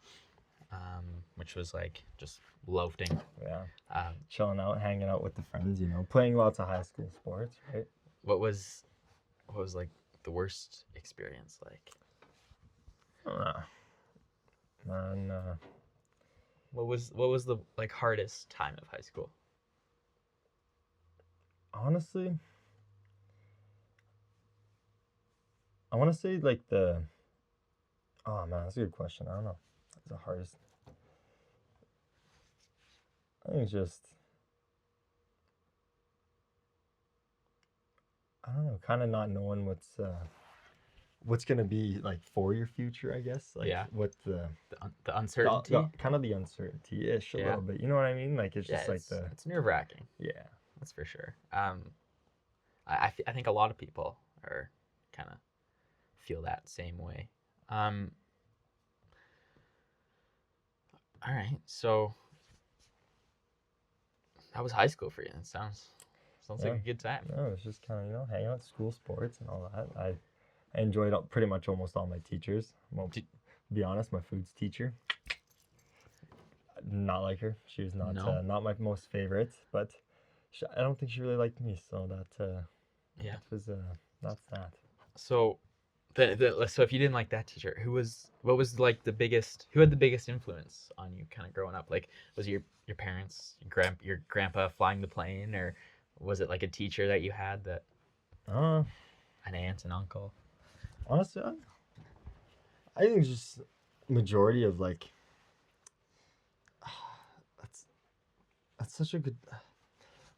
which was like just loafing. Yeah. Chilling out, hanging out with the friends, playing lots of high school sports, right? What was like the worst experience like? Man, what was the like hardest time of high school? honestly, I want to say like the. Oh man, that's a good question. I don't know. That's the hardest. I think it's just. I don't know. Kind of not knowing what's gonna be like for your future. I guess like Yeah. what The uncertainty. kind of the uncertainty ish a Yeah. little bit. You know what I mean? Like it's Yeah, just like the it's nerve wracking. yeah. That's for sure. I think a lot of people are kind of feel that same way. Um, all right, so how was high school for you? It sounds like Yeah. a good time. No, it's just kind of hanging out, school sports and all that. I enjoyed pretty much almost all my teachers. Well, Did, to be honest, my foods teacher, not like her. She was no, not my most favorite, but I don't think she really liked me. So yeah. that was that's that. So so if you didn't like that teacher, what was like who had the biggest influence on you kind of growing up? Like was it your parents, your grandpa flying the plane, or was it like a teacher that you had that Uh, an aunt and uncle? honestly, I think it's just majority of like that's that's such a good.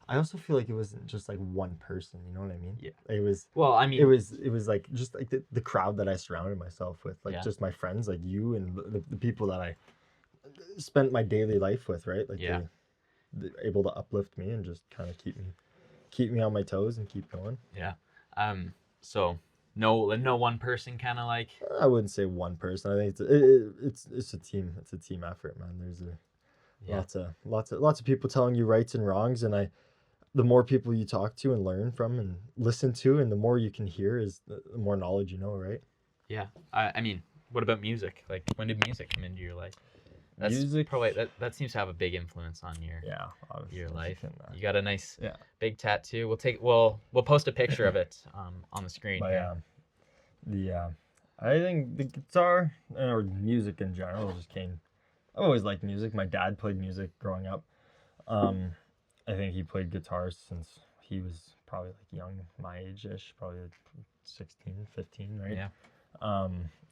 I also feel like it wasn't just like one person. You know what I mean? Yeah. It was Well, I it mean, was it was like just like the crowd that I surrounded myself with, like yeah, just my friends, like you and the people that I spent my daily life with, right? Like yeah, they able to uplift me and just kind of keep me on my toes and keep going. yeah. So no one person kind of like I wouldn't say one person. I think it's a team. It's a team effort, man. There's yeah, lots of people telling you rights and wrongs, and the more people you talk to and learn from and listen to, and the more you can hear, is the more knowledge you know, right? yeah. I mean, what about music? Like, when did music come into your life? That's Music, probably that seems to have a big influence on yeah, obviously, your life. can, You got a nice yeah. big tattoo. We'll post a picture of it on the screen But here. the I think the guitar or music in general just came. I've always liked music. My dad played music growing up. Um, I think he played guitar since he was probably like young, my age ish, probably like 16, 15, right? Yeah,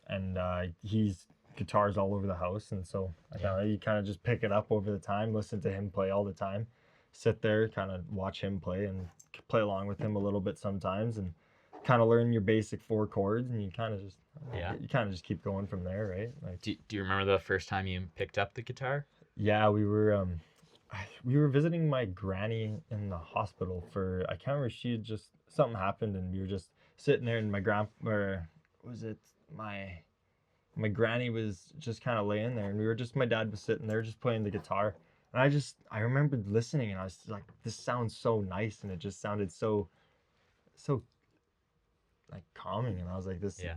And he's guitars all over the house, and so yeah, you kind of just pick it up over the time, listen to him play all the time, sit there, kind of watch him play, and play along with him a little bit sometimes, and kind of learn your basic four chords, and yeah. you kind of just keep going from there, right? Like Do you remember the first time you picked up the guitar? yeah, we were visiting my granny in the hospital for I can't remember, she had just something happened, and we were just sitting there, and or was it my granny was just kind of laying there, and my dad was sitting there just playing the guitar, and I remembered listening, and I was like, this sounds so nice, and it just sounded so like calming, and I was like, Yeah.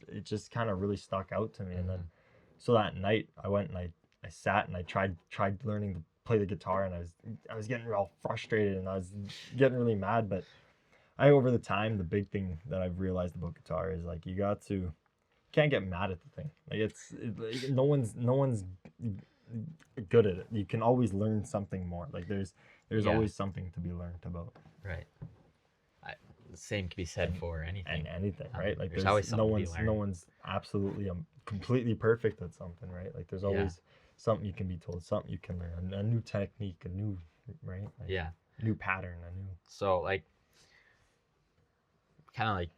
it just kind of really stuck out to me, and then Mhm. so that night I went and I sat and I tried learning to play the guitar, and I was getting real frustrated, and I was getting really mad, but over the time, the big thing that I've realized about guitar is like can't get mad at the thing. Like like, no one's good at it. You can always learn something more. Like there's Yeah, always something to be learned about. right. I, the same can be said And for anything. anything, right? Like There's always something to be no learned. one's absolutely completely perfect at something, right? Like there's Yeah, always something you can be told, something you can learn, a new technique, a new right, like yeah. new pattern, a new So like, kind of like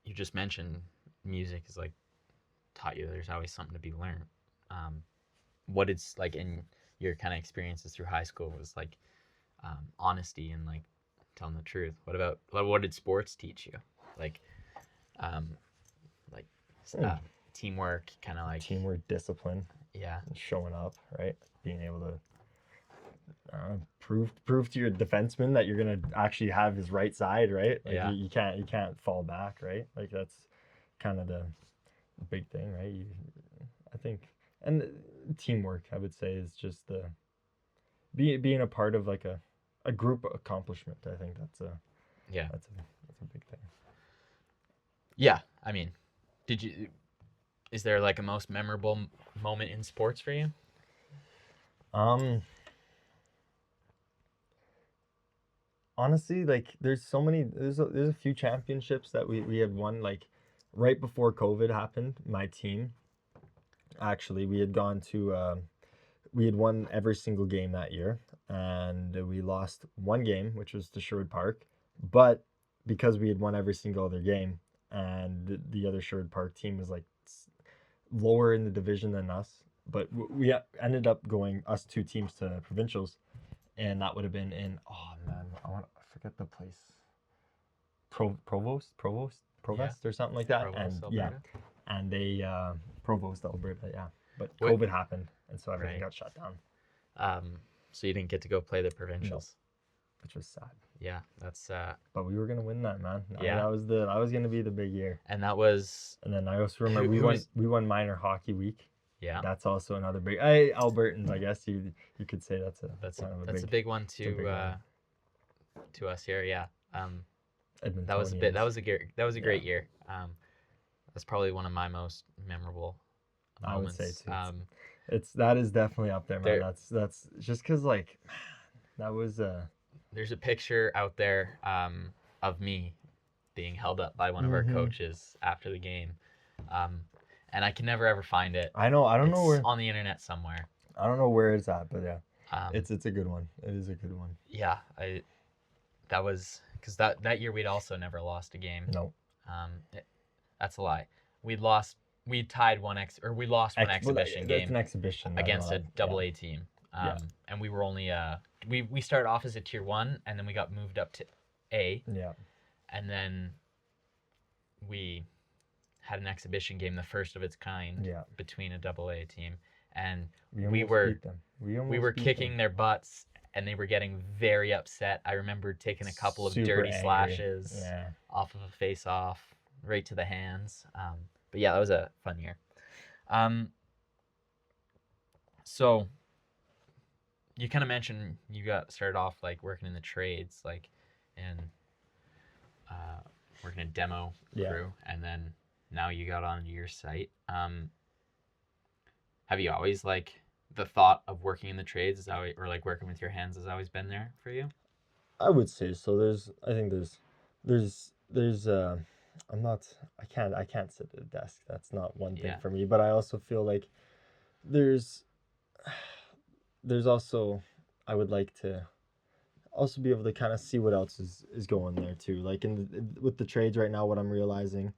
you just mentioned, music is like taught you there's always something to be learned. Um, what it's like in your kind of experiences through high school was like honesty and like telling the truth. What did sports teach you? Like um, like Hmm. uh, teamwork, kind of like teamwork, discipline, yeah, and showing up, right? Being able to prove to your defenseman that you're gonna actually have his right side, right? Like yeah, you can't fall back, right? Like that's kind of the big thing, right? I think, and teamwork, I would say, is just the being a part of like a group accomplishment. I think yeah, that's a big thing. yeah. I mean, did you? Is there like a most memorable moment in sports for you? Um, honestly, like there's so many. There's a few championships that we had won. Like right before COVID happened, my team actually we had gone to. We had won every single game that year, and we lost one game, which was to Sherwood Park. But because we had won every single other game, and the other Sherwood Park team was like lower in the division than us, but we ended up going us two teams to provincials, and that would have been in oh man, I forget the place, Provost or something like that, Provost, and yeah, Alberta? and they Provost, Alberta, yeah. But What- COVID happened, and so everything Right. got shut down, So you didn't get to go play the provincials. which was sad. Yeah, that's But we were gonna win that, man. Yeah. That was gonna be the big year. and that was And then I also remember we won minor hockey week. yeah. That's also another big. Albertans, I guess you could say that's a That's kind of a big one a big one. to us here. Yeah. Edmontonians. That was a great year. That's probably one of my most memorable I would moments. say too. That is definitely up there, man. There- That's just because like that was There's a picture out there of me being held up by one of our Mhm. coaches after the game, and I can never ever find it. I don't know It's where on the internet somewhere. I don't know where it's at, but yeah, Um, it's a good one. It is a good one. yeah, that was because that year we'd also never lost a game. No, That's a lie. We lost one exhibition That's game an exhibition against a yeah. double A team. And we were only we started off as a tier 1 and then we got moved up to A, Yeah. and then we had an exhibition game, the first of its kind, Yeah. between a double A team, and We we almost were beat them. We were beat kicking them. their butts and they were getting very upset. I remember taking a couple of Super dirty angry. slashes Yeah. off of a face off right to the hands. But yeah, that was a fun year. So you kind of mentioned you got started off like working in the trades, like in working a demo Yeah. crew, and then now you got onto your site. Have you always like the thought of working in the trades is always, or like working with your hands has always been there for you? I would say so. I think I can't sit at a desk. That's not one thing Yeah. for me. But I also feel like there's also, I would like to also be able to kind of see what else is going there too. Like with the trades right now, what I'm realizing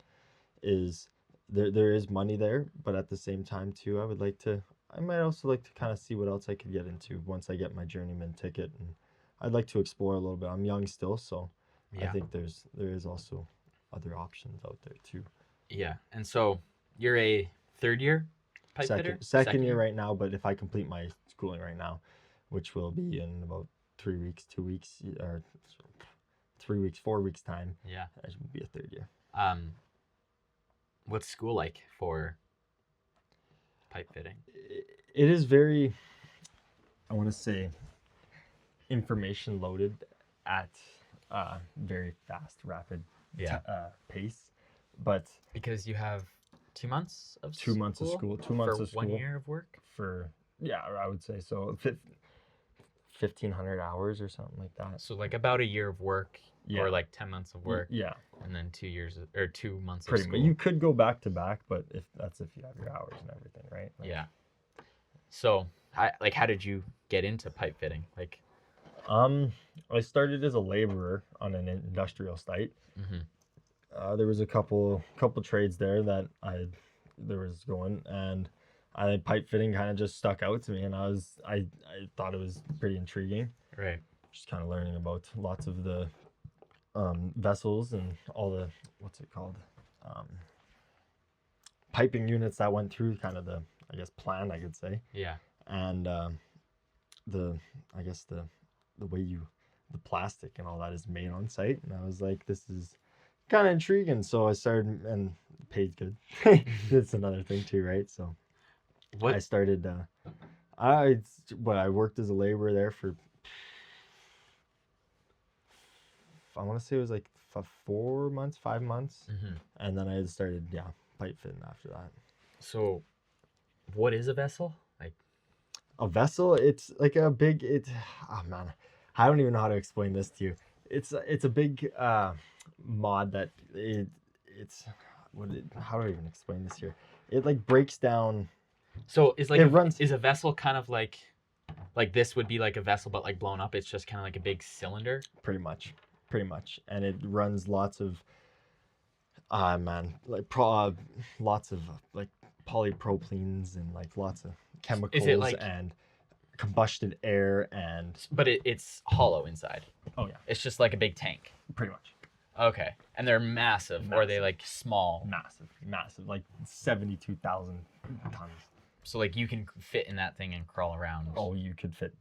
is there is money there, but at the same time too, I might also like to kind of see what else I could get into once I get my journeyman ticket, and I'd like to explore a little bit. I'm young still, so I Yeah. think there is also other options out there too. Yeah. And so you're a third year pipe fitter? Second year right now, but if I complete my schooling right now, which will be in about 3 weeks, 2 weeks, or 3 weeks, 4 weeks time, Yeah. I should be a third year. What's school like for pipe fitting? It is very, I want to say, information loaded at very fast, rapid Yeah. pace, but Because you have 2 months of 2 months of school, 2 months for of school 1 year of work? for, yeah, I would say so, 1,500 hours or something like that. So like about a year of work, Yeah. or like 10 months of work, Yeah, and then 2 months pretty of much. school. You could go back to back, but if you have your hours and everything, right? Like, Yeah. So, how did you get into pipe fitting? Like, I started as a laborer on an industrial site. mhm. There was a couple trades there that there was going, and pipe fitting kind of just stuck out to me, and I thought it was pretty intriguing. Right. Just kind of learning about lots of the vessels and all the what's it called, piping units that went through kind of the, I guess, plan, I could say, Yeah. and the way the plastic and all that is made on site, and I was like, this is kind of intriguing, so I started, and it paid good. That's another thing too, right? So What? I started I worked as a laborer there for, I want to say it was like 4 months, 5 months, Mhm. and then I started pipe fitting after that. So, what is a vessel? Like, A vessel, it's like a big, oh man, I don't even know how to explain this to you. it's a big mod that it's how do I even explain this here? It like breaks down. So is like It runs is a vessel kind of like this would be like a vessel but like blown up? It's just kind of like a big cylinder. pretty much, and it runs lots of man, like lots of like polypropylenes and like lots of chemicals Is it like? and combusted air and But it's hollow inside. oh yeah, It's just like a big tank. pretty much Okay, and they're massive, or are they Massive. like small? massive, like 72,000 tons. So like you can fit in that thing and crawl around. Oh, you could fit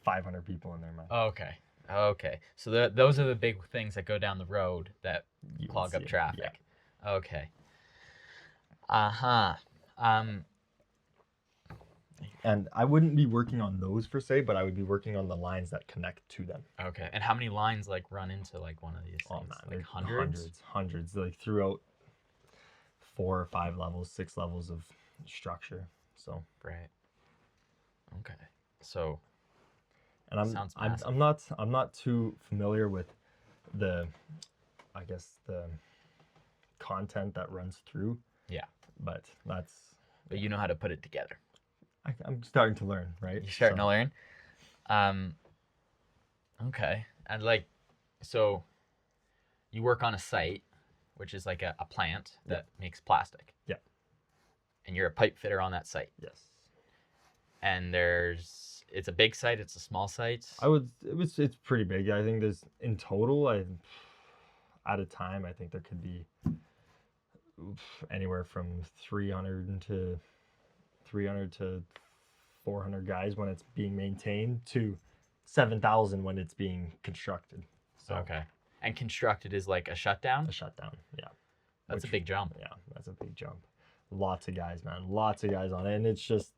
500 people in there, man. Okay. Okay. So those are the big things that go down the road that You would clog see up it, traffic. yeah. Okay. Uh-huh. And I wouldn't be working on those per se, but I would be working on the lines that connect to them. Okay. And how many lines like run into like one of these things? Oh man, Like there's hundreds? hundreds, like throughout 4 or 5 levels, 6 levels of structure. So, Right. Okay. So and sounds I'm massive. I'm not too familiar with the, I guess the content that runs through. Yeah. But But you know how to put it together. I'm starting to learn, right? You're starting to learn. Okay. And like, so you work on a site, which is like a plant that makes plastic. Yeah. And you're a pipe fitter on that site. Yes. And it's a big site, it's a small site. It's pretty big. I think there's in total, at a time, I think there could be anywhere from 300 to 400 guys when it's being maintained to 7,000 when it's being constructed. So Okay. And constructed is like a shutdown? a shutdown, yeah. That's a big jump. Yeah, that's a big jump. Lots of guys, man. Lots of guys on it. And it's just,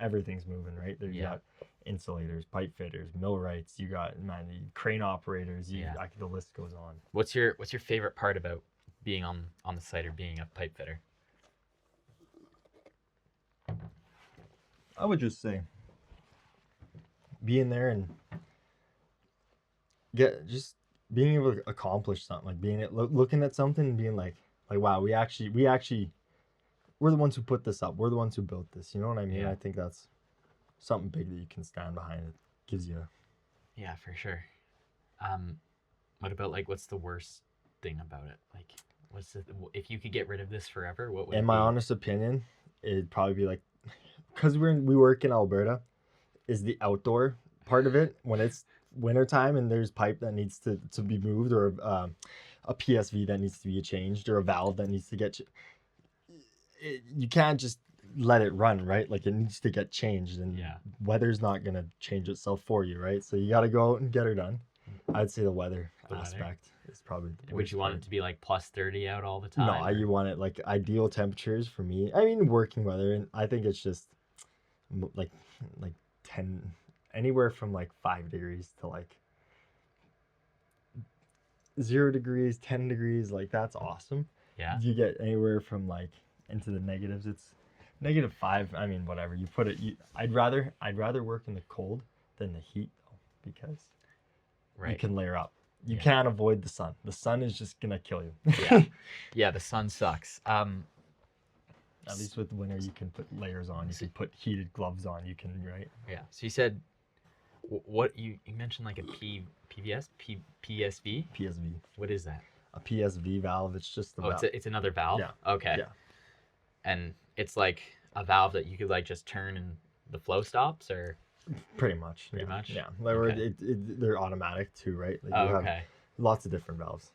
everything's moving, right? There's Yeah. got insulators, pipe fitters, millwrights. You got, man, crane operators. The list goes on. What's your favorite part about being on the site or being a pipe fitter? I would just say being there and just being able to accomplish something, like looking at something and being like wow, we actually we're the ones who put this up. We're the ones who built this. You know what I mean? Yeah. I think that's something big that you can stand behind. It gives you Yeah, for sure. What about like what's the worst thing about it? Like if you could get rid of this forever, what would it in be? my honest opinion, it'd probably be like, because we work in Alberta, is the outdoor part of it when it's wintertime and there's pipe that needs to be moved, or a PSV that needs to be changed, or a valve that needs to get you can't just let it run, right? Like, it needs to get changed, and Yeah. weather's not gonna change itself for you, right? So you got to go out and get her done. I'd say the weather aspect is probably the Would you worst want part. it to be like plus 30 out all the time? No, you want it like ideal temperatures for me. I mean, working weather, and I think it's just like 10, anywhere from like 5 degrees to like 0 degrees, 10 degrees. Like, that's awesome. Yeah. You get anywhere from like into the negatives. It's -5. I mean, whatever you put it. I'd rather work in the cold than the heat, though, because you Right. can layer up. You Yeah. can't avoid the sun. The sun is just gonna kill you. Yeah. Yeah, the sun sucks. At least with winter, you can put layers on. You can put heated gloves on. You can, right? Yeah. So you said what you mentioned like a PSV? PSV. What is that? A PSV valve. It's just the Oh, valve. it's another valve? Yeah. Okay. Yeah. And it's like a valve that you could like just turn and the flow stops, or Pretty much. Pretty yeah. much? Yeah. Like, Okay. they're automatic too, right? Like, oh, you have okay. lots of different valves.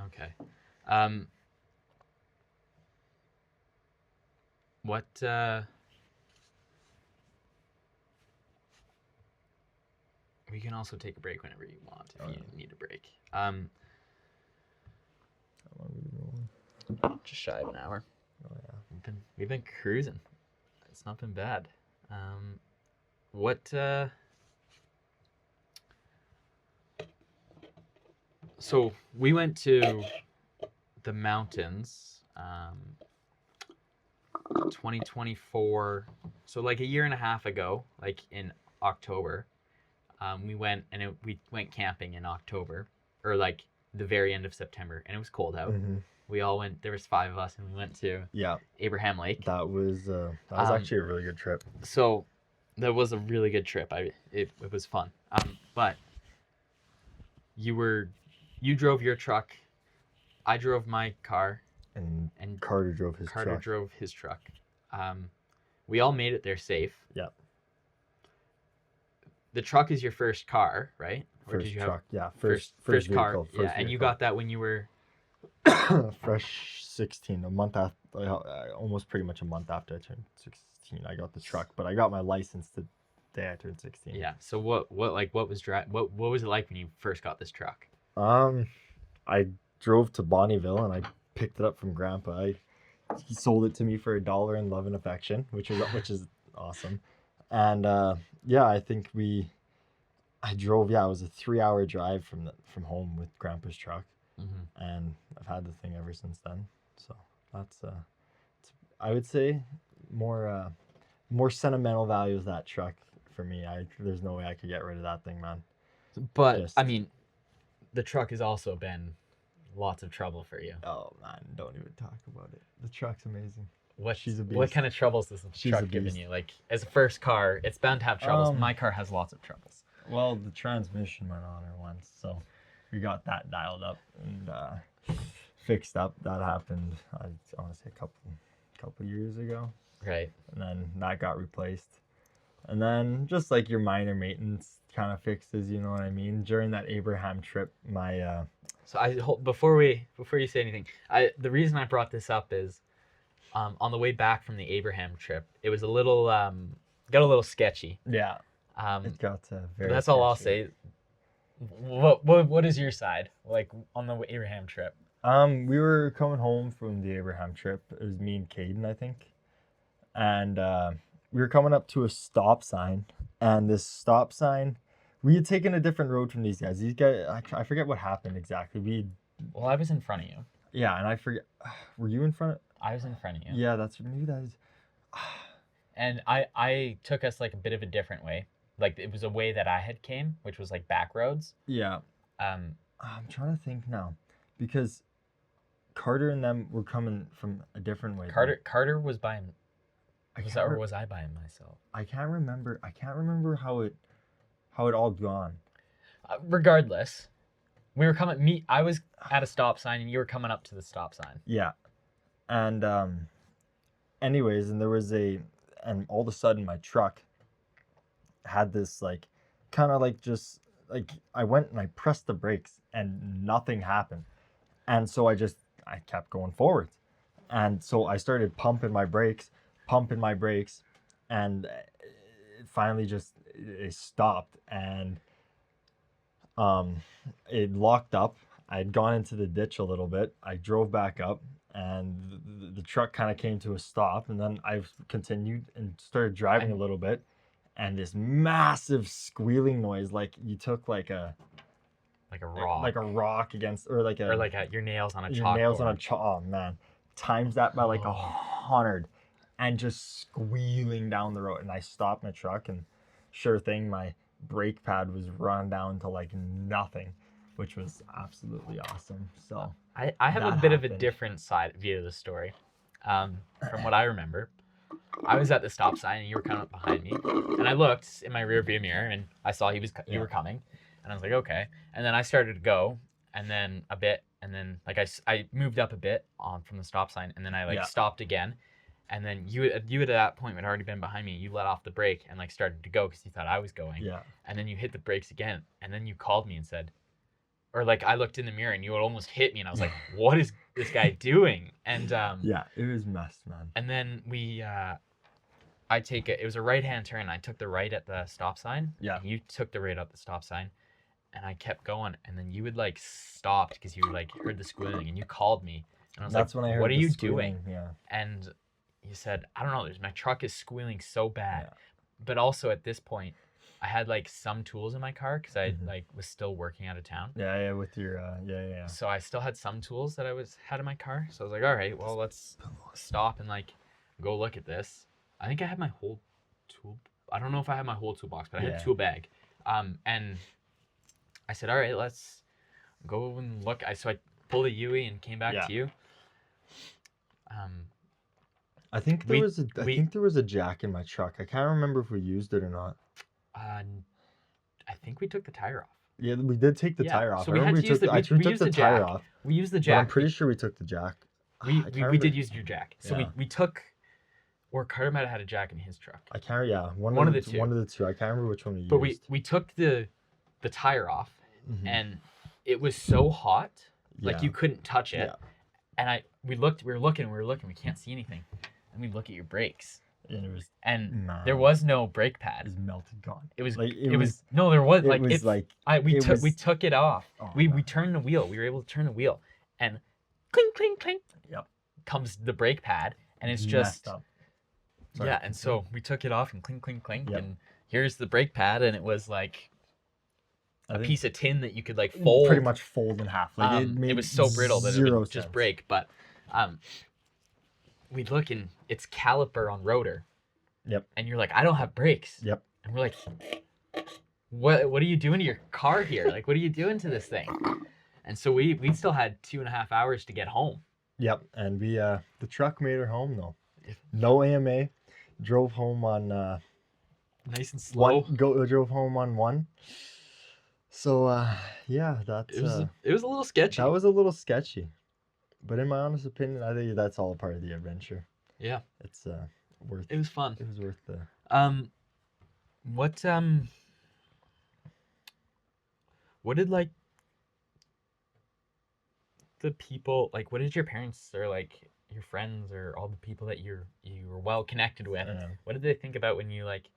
Okay. What we can also take a break whenever you want if Oh, you yeah. need a break. How long are we rolling? Just shy of an hour. Oh yeah. We've been cruising. It's not been bad. What so we went to the mountains 2024, so like a year and a half ago, like in October. We went we went camping in October, or like the very end of September, and it was cold out. Mm-hmm. We all went. There was 5 of us, and we went to Yeah, Abraham Lake. that was Um, actually a really good trip. So that was a really good trip. It was fun. But you drove your truck, I drove my car, And Carter drove his Carter truck. drove his truck. We all made it there safe. Yeah. The truck is your first car, right? Or First did you truck, yeah. first vehicle, car? First Yeah, and you vehicle. got that when you were Fresh 16, a month after, almost pretty much a month after I turned 16, I got the truck. But I got my license the day I turned 16. Yeah. So what was what was it like when you first got this truck? I drove to Bonnyville and I picked it up from Grandpa. He sold it to me for $1 in love and affection, which is awesome. And yeah, I think I drove. Yeah, it was a 3-hour drive from home with Grandpa's truck, and I've had the thing ever since then. So that's I would say more sentimental value is that truck for me. There's no way I could get rid of that thing, man. But I mean, the truck has also been lots of trouble for you. Oh man, don't even talk about it. The truck's amazing. She's a beast. What kind of troubles has the She's truck a given beast. you? Like, as a first car, it's bound to have troubles. My Um, car has lots of troubles. Well, the transmission went on her once, so we got that dialed up and fixed up. That happened, I want to say a couple years ago, Right. and then that got replaced. And then just like your minor maintenance kind of fixes, you know what I mean? During that Abraham trip, my So before you say anything, the reason I brought this up is, on the way back from the Abraham trip, it was a little got a little sketchy. yeah, Um, it got very. that's all I'll sketchy. say. What is your side like on the Abraham trip? We were coming home from the Abraham trip. It was me and Caden, I think. And we were coming up to a stop sign. And this stop sign, we had taken a different road from these guys. These guys, I forget what happened exactly. Well, I was in front of you. Yeah, and I forget. Were you in front? I was in front of you. Yeah, maybe that is. And I took us like a bit of a different way. Like, it was a way that I had came, which was like back roads. Yeah. I'm trying to think now, because Carter and them were coming from a different way. Carter was by him. Was I by myself? I can't remember. I can't remember how it all gone. Regardless, we were coming. I was at a stop sign, and you were coming up to the stop sign. Yeah, and anyways, and all of a sudden my truck had this like, kind of like just like I went and I pressed the brakes and nothing happened, and so I kept going forward, and so I started pumping my brakes, and it finally it stopped, and it locked up. I had gone into the ditch a little bit. I drove back up, and the truck kind of came to a stop, and then I continued and started driving a little bit, and this massive squealing noise, like you took like a rock against, or your nails on a chalkboard. your nails on a chalk. Oh man, times that by like 100, and just squealing down the road. And I stopped my truck, and sure thing, my brake pad was run down to like nothing, which was absolutely awesome. So I have a bit of a different view of the story. From what I remember, I was at the stop sign and you were coming up behind me, and I looked in my rear view mirror and I saw you were coming, and I was like, okay. And then I started to go, and then a bit, and then like I moved up a bit on from the stop sign, and then I stopped again, and then you at that point had already been behind me. You let off the brake and like started to go because you thought I was going. Yeah. And then you hit the brakes again, and then you called me and said, or like I looked in the mirror and you had almost hit me, and I was like, what is this guy doing? And yeah, it was messed, man. And then it was a right-hand turn. I took the right at the stop sign. Yeah. And you took the right at the stop sign, and I kept going, and then you would like stopped because you like heard the squealing, and you called me, and I was That's like, when I heard what are the you squealing, doing? Yeah. And you said, I don't know, my truck is squealing so bad. Yeah. But also at this point, I had like some tools in my car because I like was still working out of town. Yeah, with your yeah. So I still had some tools that had in my car. So I was like, all right, well, let's stop and like go look at this. I think I had my whole tool. I don't know if I had my whole toolbox, but I had a tool bag. And I said, all right, let's go and look. So I pulled a Yui and came back Yeah. to you. Um, I think we- I we- think there was a jack in my truck. I can't remember if we used it or not. I think we took the tire off. Yeah, we did take the Yeah, tire off. so I we had remember to use took the- I we took used the the tire jack. off, We used the but jack. I'm pretty sure we took the jack. We I can't did remember. use your jack. So Yeah. we took, or Carter might have had a jack in his truck. I can't. Yeah, One of the two. One of the two. I can't remember which one we But used. we took the tire off, Mhm. and it was so hot, like Yeah. you couldn't touch it. Yeah. And we were looking, we can't see anything. And we look at your brakes, And it was and Man. there was no brake it pad. was melted, gone. It was Like, it was no, there was It like was it's like we it took we was- took it off. Oh, we man. turned the wheel. We were able to turn the wheel, and clink clink clink. Yep. Comes the brake pad, and it's messed just up. Sorry. yeah. And so we took it off and clink clink clink, Yep. and here's the brake pad, and it was like I a think piece of tin that you could like fold. pretty much fold in half. Like It made was so brittle that it zero would just sense. break. But we look and it's caliper on rotor. Yep. And you're like, I don't have brakes. Yep. And we're like, what are you doing to your car here? Like, what are you doing to this thing? And so we still had 2.5 hours to get home. Yep. And we the truck made her home though. No AMA. Drove home on Nice and slow. drove home on one. So yeah, that's It was a little sketchy. that was a little sketchy. But in my honest opinion, I think that's all a part of the adventure. Yeah. It's worth It was fun. it was worth the what did like the people like? What did your parents or like your friends or all the people that you were well connected with? What did they think about when you like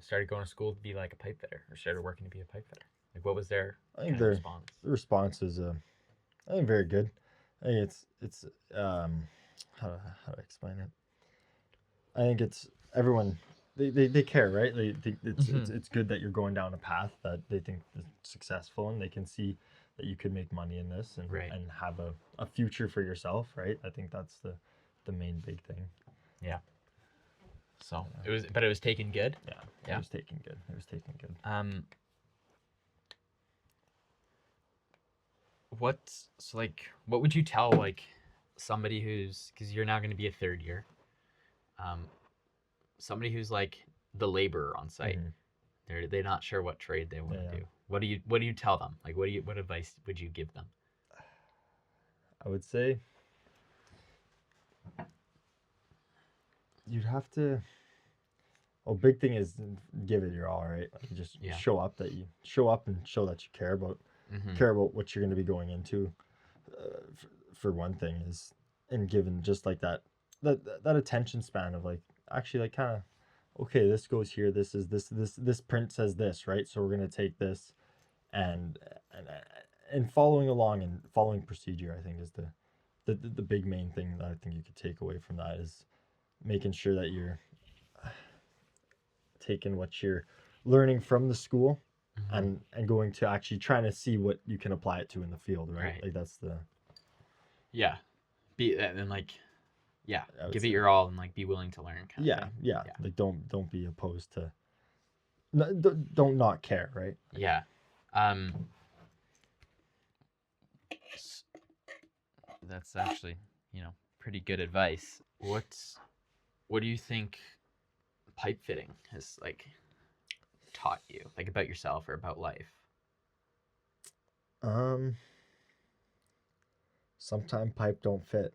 started going to school to be like a pipe fitter or started working to be a pipe fitter? Like, what was their I think kind of their response? the response is I think very good. I think it's how do I explain it? I think it's everyone they care, right? They think it's good that you're going down a path that they think is successful and they can see that you could make money in this and Right. and have a future for yourself, right? I think that's the main big thing. So it was taken good. Yeah. Yeah. It was taken good. It was taken good. What would you tell like somebody who's, because you're now going to be a third year, somebody who's like the laborer on site, Mhm. they're not sure what trade they want to Yeah. do. What do you tell them? Like what advice would you give them? I would say you'd have to. Well, big thing is give it your all, right? Like just Yeah. show up and show that you care about what you're going to be going into. For one thing is, and given just like that attention span of like actually like kind of okay, this goes here. This print says this, right? So we're going to take this and following along and following procedure. I think is the big main thing that I think you could take away from that is making sure that you're taking what you're learning from the school and going to actually trying to see what you can apply it to in the field, right? Like that's the yeah, and like yeah, I would give say. it your all and like be willing to learn. Kind of thing. Yeah. Like don't be opposed to. No, don't not care, right? Yeah. That's actually, pretty good advice. What do you think pipe fitting has like taught you, like about yourself or about life? Sometimes pipe don't fit.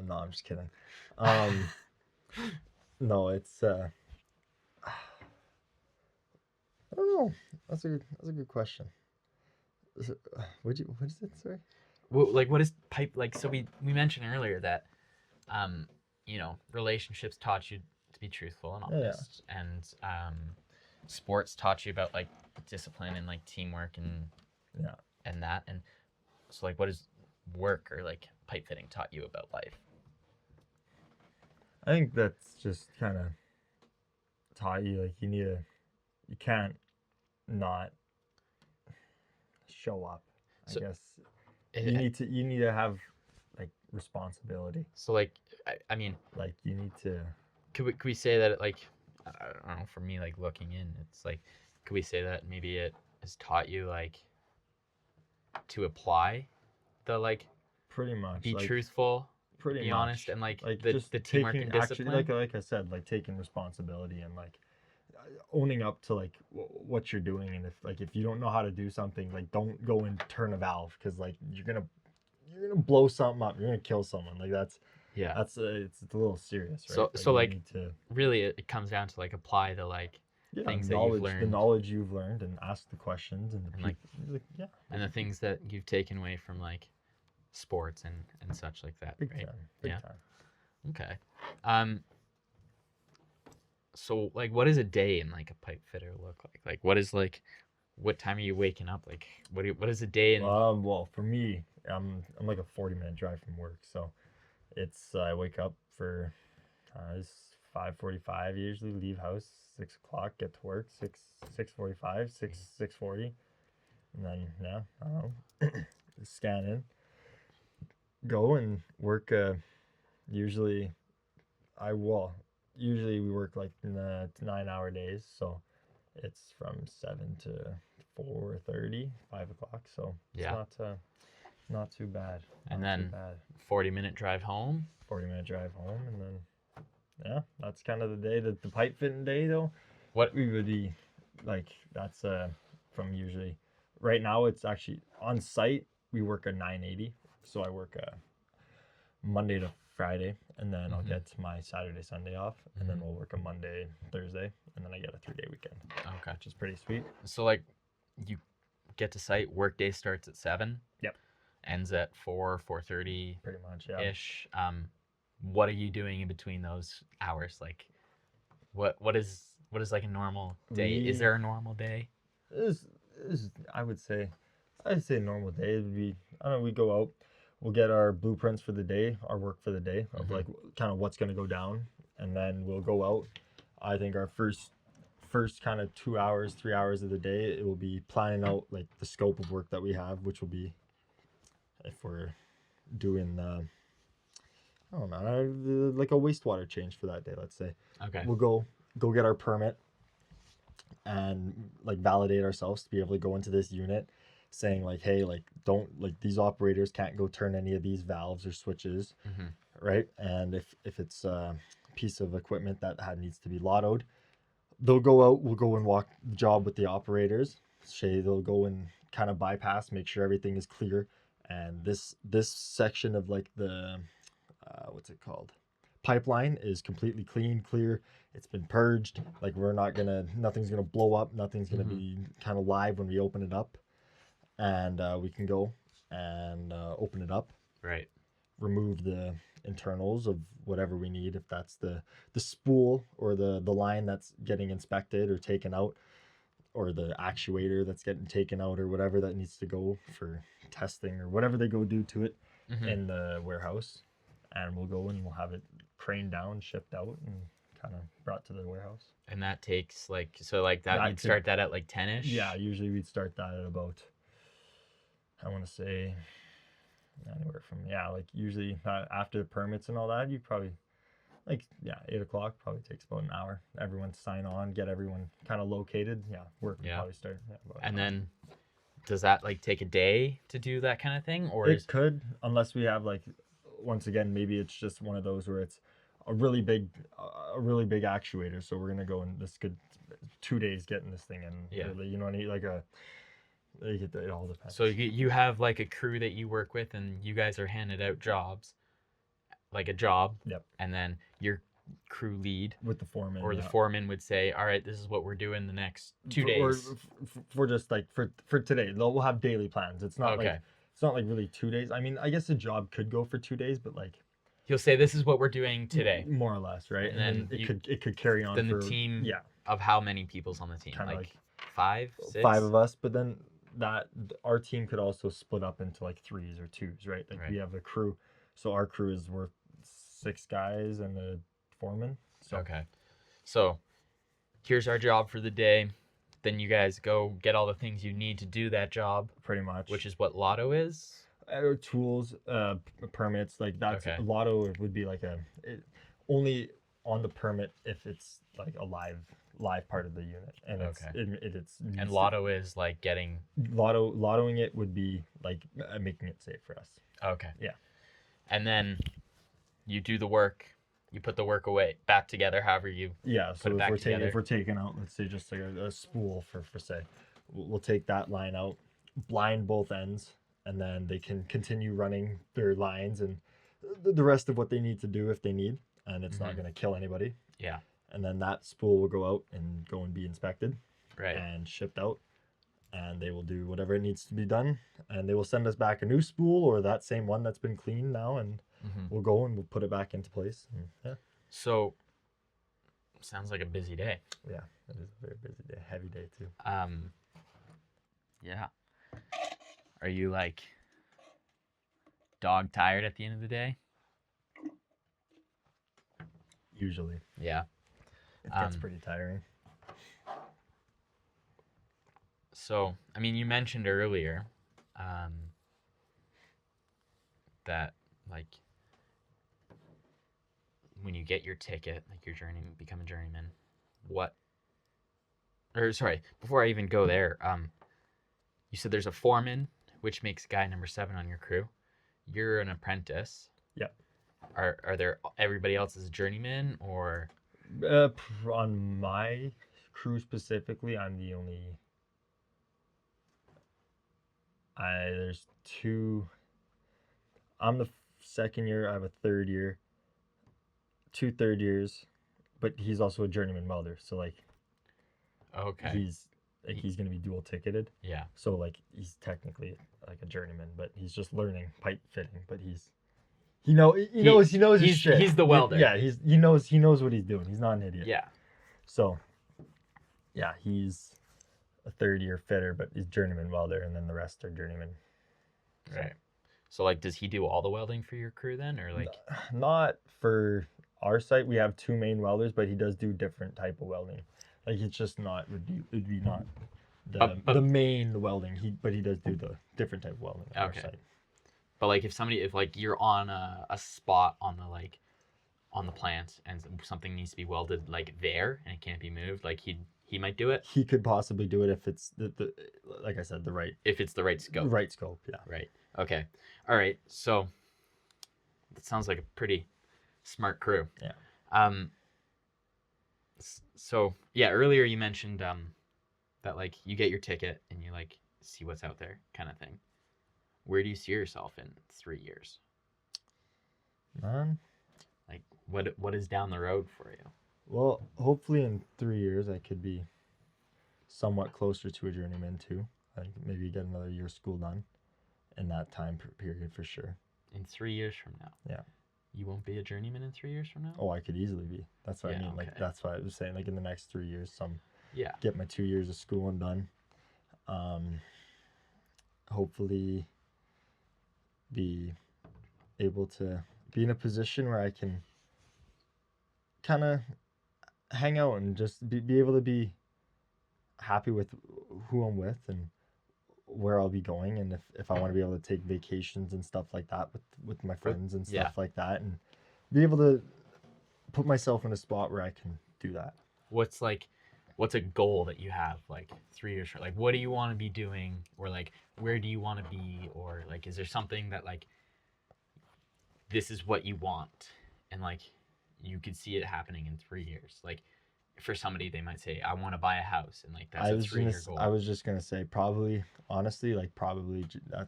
No, I'm just kidding. No, it's I don't know. That's a good question. What is it? Sorry. Well, like what is pipe like? So we mentioned earlier that relationships taught you to be truthful and honest, and sports taught you about like discipline and like teamwork and that, and so like what is work or like pipe fitting taught you about life? I think that's just kind of taught you like you can't not show up. I guess you need to have like responsibility. So like I mean, like you need to. Could we say that like I don't know, for me like looking in, it's like could we say that maybe it has taught you like to apply the like Pretty much. be Like truthful, pretty be much. honest, and like Just the teamwork taking and actually discipline. like I said, like taking responsibility and like owning up to like what you're doing, and if you don't know how to do something, like don't go and turn a valve, because like you're gonna blow something up, you're gonna kill someone. Like Yeah. that's it's a little serious, right? So You like need to, really it comes down to like apply the like yeah, things that you've knowledge, the learned knowledge you've learned, and ask the questions, and the and like people, like, yeah, and the things that you've taken away from like sports and such like that, big right? time, big Yeah. time. Okay. So like what does a day in like a pipe fitter look like? Like what is like what time are you waking up? Like what is a day in Well, for me, I'm like a 40-minute drive from work, so it's I wake up for it's 5:45 usually, leave house 6 o'clock, get to work 6:45, 6:40, and then yeah, I don't know, scan in, go and work. Usually I will. Usually we work like in the 9-hour days, so it's from 7 to 4:30, 5 o'clock. So it's yeah, not too bad. and Not too then bad. 40-minute drive home? 40-minute drive home, and then yeah, that's kind of the day. The pipe fitting day though, What we would be like that's from usually. Right now it's actually on site. We work a 980, so I work Monday to Friday, and then I'll Mhm. get my Saturday, Sunday off, and then we'll work a Monday, Thursday, and then I get a 3-day weekend, Okay. which is pretty sweet. So like you get to site, work day starts at 7. Yep. Ends at 4:30 Pretty much, yeah. ish. What are you doing in between those hours? Like what is like a normal day? Is there a normal day? This is I'd say a normal day would be, I don't know, we go out, we'll get our blueprints for the day, our work for the day, of like kind of what's gonna go down, and then we'll go out. I think our first kind of 2 hours, 3 hours of the day, it will be planning out like the scope of work that we have, which will be, if we're doing I don't know, like a wastewater change for that day, let's say. Okay. We'll go get our permit and like validate ourselves to be able to go into this unit, saying like, hey, like don't, like these operators can't go turn any of these valves or switches, right? And if it's a piece of equipment that needs to be lottoed, they'll go out, we'll go and walk the job with the operators. Say they'll go and kind of bypass, make sure everything is clear, and this section of like the what's it called, pipeline is completely clear, it's been purged, like nothing's gonna blow up, nothing's gonna be kind of live when we open it up, and we can go and open it up, Right. remove the internals of whatever we need, if that's the spool or the line that's getting inspected or taken out, or the actuator that's getting taken out, or whatever that needs to go for testing or whatever they go do to it in the warehouse, and we'll go and we'll have it craned down, shipped out, and kind of brought to the warehouse. And that takes like that That you'd start that at like 10ish? Yeah, usually we'd start that at about, I want to say, anywhere from, yeah, like usually after the permits and all that, you probably like, yeah, 8 o'clock probably takes about an hour. Everyone sign on, get everyone kind of located. Yeah, work would probably start. Yeah, and then does that like take a day to do that kind of thing, or it could, unless we have like, once again, maybe it's just one of those where it's a really big actuator, so we're gonna go, and this could 2 days getting this thing in. Yeah. Really, you know what I mean? Like it all depends. So you have like a crew that you work with, and you guys are handed out jobs, like a job. Yep. And then your crew lead With the foreman, or the foreman would say, all right, this is what we're doing the next 2 days. Or for just like for today, we'll have daily plans. It's not like, it's not like really 2 days. I mean, I guess the job could go for 2 days, but like He'll say, this is what we're doing today. more or less, right? And then it could carry on. Then for the team, yeah, of how many people's on the team? kind of Like 5, 6? 5 of us, but then that our team could also split up into like 3s or 2s, right? Like we have a crew, so our crew is worth 6 guys and a foreman. So. Okay, so here's our job for the day. Then you guys go get all the things you need to do that job. Pretty much. Which is what lotto is? Tools, permits, like that's, Okay. lotto would be like only on the permit if it's like a live part of the unit, and Okay. it's And lotto is like getting. lottoing it would be like making it safe for us. Okay. Yeah. And then you do the work. You put the work away back together. However you. Yeah. Put So it back together. if we're taking out, let's say just like a spool for say, we'll take that line out, blind both ends, and then they can continue running their lines and the rest of what they need to do if they need, and it's not going to kill anybody. Yeah. And then that spool will go out and go and be inspected Right. and shipped out, and they will do whatever it needs to be done, and they will send us back a new spool or that same one that's been cleaned now, and we'll go and we'll put it back into place. And, yeah. So sounds like a busy day. Yeah, it is a very busy day, heavy day too. Yeah. Are you like dog tired at the end of the day? Usually. Yeah. It gets pretty tiring. So, I mean, you mentioned earlier that like when you get your ticket, like your journeyman, become a journeyman, before I even go there, you said there's a foreman, which makes guy number 7 on your crew. You're an apprentice. Yep. Are there everybody else is a journeyman or? On my crew specifically, I'm the only. There's 2. I'm the second year. I have a third year. 2 third years, but he's also a journeyman welder. So like. Okay. He's gonna be dual ticketed. Yeah. So like he's technically like a journeyman, but he's just learning pipe fitting. But he knows his shit. He's the welder. Yeah, he knows what he's doing. He's not an idiot. Yeah. So yeah, he's a third year fitter, but he's journeyman welder, and then the rest are journeyman. Right. So like, does he do all the welding for your crew then, or like? Not for our site. We have 2 main welders, but he does do different type of welding. Like it's just not would be not the main welding. He does do the different type of welding on our site. But like if like you're on a spot on the plant and something needs to be welded like there and it can't be moved, like he might do it. He could possibly do it if it's the like I said, if it's the right scope. Right scope, yeah. Right. Okay. All right. So that sounds like a pretty smart crew. Yeah. So yeah, earlier you mentioned that like you get your ticket and you like see what's out there kind of thing. Where do you see yourself in 3 years? Like what is down the road for you? Well, hopefully in 3 years I could be somewhat closer to a journeyman too. Like maybe get another year of school done in that time period for sure. In 3 years from now? Yeah. You won't be a journeyman in 3 years from now? Oh, I could easily be. That's what I mean. Okay. Like that's why I was saying. Like in the next 3 years, Yeah. Get my 2 years of schooling done. Hopefully, be able to be in a position where I can kind of hang out and just be able to be happy with who I'm with and where I'll be going, and if I want to be able to take vacations and stuff like that with my friends and stuff like that, and be able to put myself in a spot where I can do that. What's a goal that you have like 3 years from, like what do you want to be doing, or like where do you want to be, or like is there something that like this is what you want and like you could see it happening in 3 years? Like for somebody they might say I want to buy a house, and like that's a 3-year goal. I was just gonna say probably that's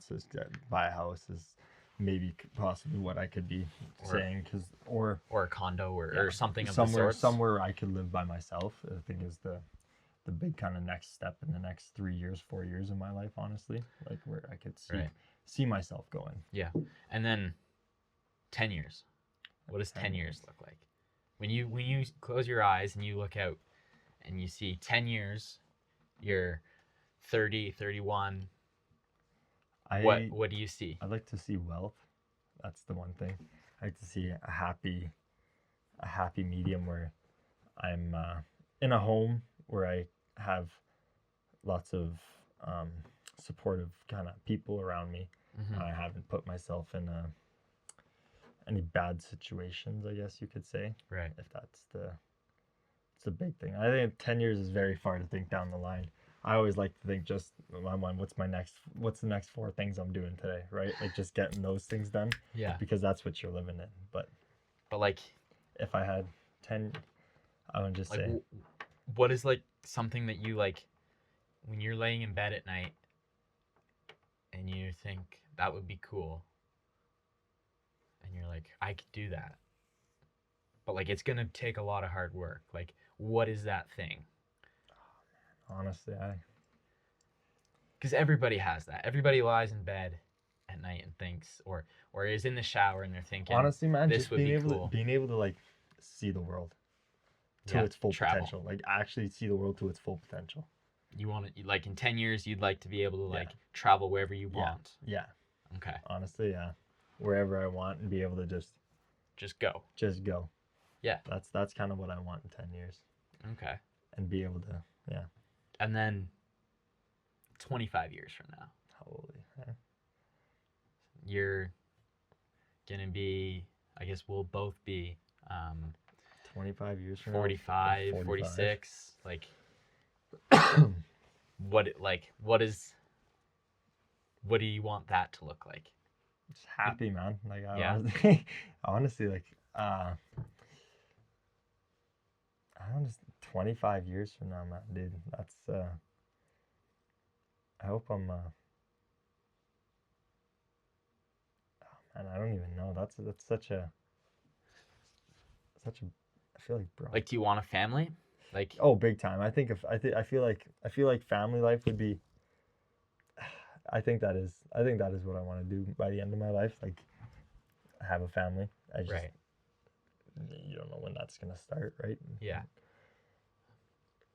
just buy a house is maybe possibly what I could be saying, because or a condo or something of somewhere the sort. Somewhere I could live by myself, I think is the big kind of next step in the next 3 years 4 years of my life, honestly, like where I could see myself going. Yeah. And then 10 years, what does 10 years look like when you close your eyes and you look out and you see 10 years, you're 30 31, what do you see? I'd like to see wealth. That's the one thing. I like to see a happy medium where I'm in a home where I have lots of supportive kind of people around me. I haven't put myself in any bad situations, I guess you could say. Right. If it's a big thing. I think 10 years is very far to think down the line. I always like to think just what's the next 4 things I'm doing today, right? Like just getting those things done Yeah. because that's what you're living in. But like, if I had 10, I would just like, say, what is like something that you like when you're laying in bed at night and you think that would be cool, and you're like, I could do that, but like it's gonna take a lot of hard work. Like, what is that thing? honestly, Because everybody has that. Everybody lies in bed at night and thinks, or is in the shower and they're thinking, honestly, man, this just would be cool. being able to like see the world to Yeah, its full travel. potential, like actually see the world to its full potential. You want to, like, in 10 years, you'd like to be able to Yeah. like travel wherever you Yeah. want. Yeah, Okay. honestly, yeah, wherever I want and be able to Just go. go. Yeah. That's kind of what I want in 10 years, Okay. and be able to, yeah. And then 25 years from now, Holy, yeah. you're gonna be, I guess we'll both be 25 years from 45, now, 46. Like, now. what do you want that to look like? Just happy, man. Like, Yeah. honestly, like, I don't just 25 years from now, man, dude. That's I hope I'm oh, man, I don't even know. That's such a I feel like, bro. Like, do you want a family? Like, Oh, big time. I think if I feel like family life would be I think that is what I want to do by the end of my life, like have a family. I just right. you don't know when that's going to start, right? Yeah.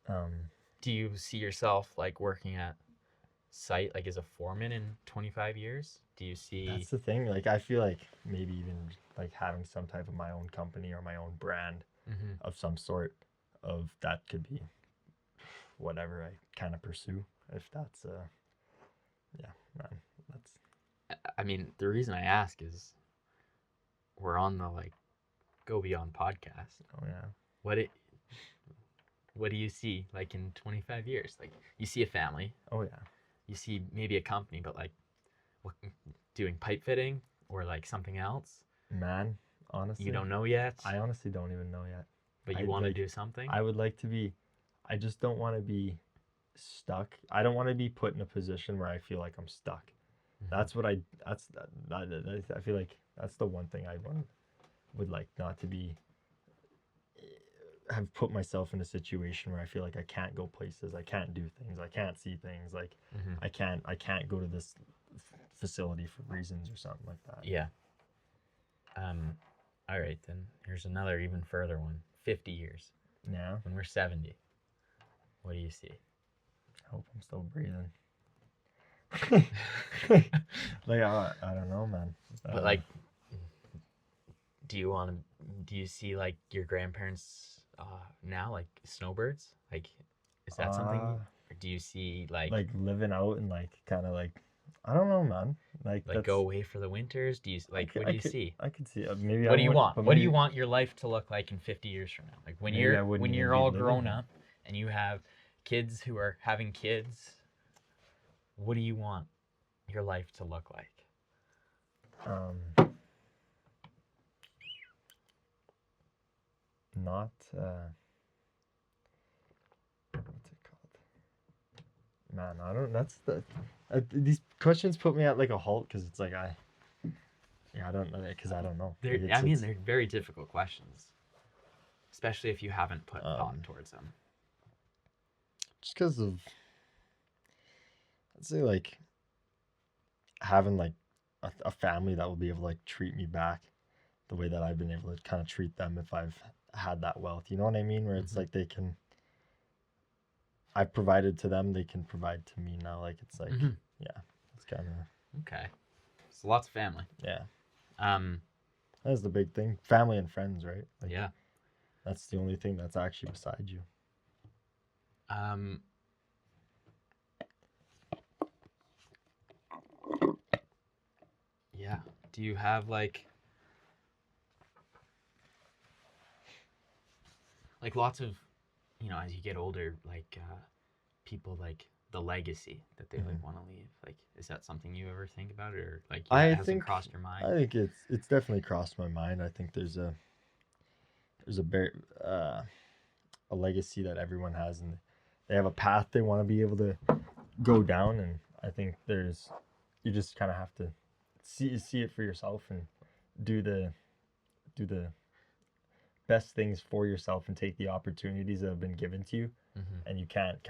Um Do you see yourself like working at site, like as a foreman in 25 years? Do you see? That's the thing. Like, I feel like maybe even like having some type of my own company or my own brand Mhm. of some sort of that could be whatever I kind of pursue. If that's yeah, man, that's I mean, the reason I ask is we're on the like Go.Beyond podcast. oh yeah. What do you see like in 25 years? Like, you see a family, Oh yeah. you see maybe a company, but like what, doing pipe fitting or like something else? Man, honestly, You don't know yet, I honestly don't even know yet. but you I want to like do something? I would like to be I just don't want to be stuck. I don't want to be put in a position where I feel like I'm stuck. Mhm. That's what I feel like that's the one thing I would like not to be have put myself in a situation where I feel like I can't go places, I can't do things, I can't see things, like Mhm. I can't go to this facility for reasons or something like that. Yeah. All right, then here's another even further one. 50 years. Yeah. When we're 70, what do you see? I hope I'm still breathing. Like I don't know, man. But like, do you see like your grandparents now, like snowbirds? Like, is that something? Or do you see like living out and like kind of like I don't know, man. Like that's, go away for the winters? Do you like what do you see? I could see maybe. What I do you wouldn't- want? but What do maybe- you want your life to look like in 50 years from now? Like when Maybe I you're wouldn't even be all living grown here. up and you have kids who are having kids. What do you want your life to look like? Not what's it called? Man, I don't. That's the these questions put me at like a halt because it's like I don't know because I don't know. Like, They're very difficult questions, especially if you haven't put thought towards them. Just because of I'd say like having like a family that will be able to like treat me back the way that I've been able to kind of treat them if I've had that wealth. You know what I mean? Where it's like I've provided to them, they can provide to me now. Like it's like yeah, it's kind of okay. So lots of family. Yeah. Um. That's the big thing. Family and friends, right? Like, yeah. That's the only thing that's actually beside you. Yeah. Do you have like like lots of, as you get older, like people like the legacy that they like want to leave. Like, is that something you ever think about, or like I it hasn't think crossed your mind? I think it's definitely crossed my mind. I think there's a legacy that everyone has, and they have a path they want to be able to go down. And I think you just kind of have to see it for yourself and do the best things for yourself and take the opportunities that have been given to you. And you can't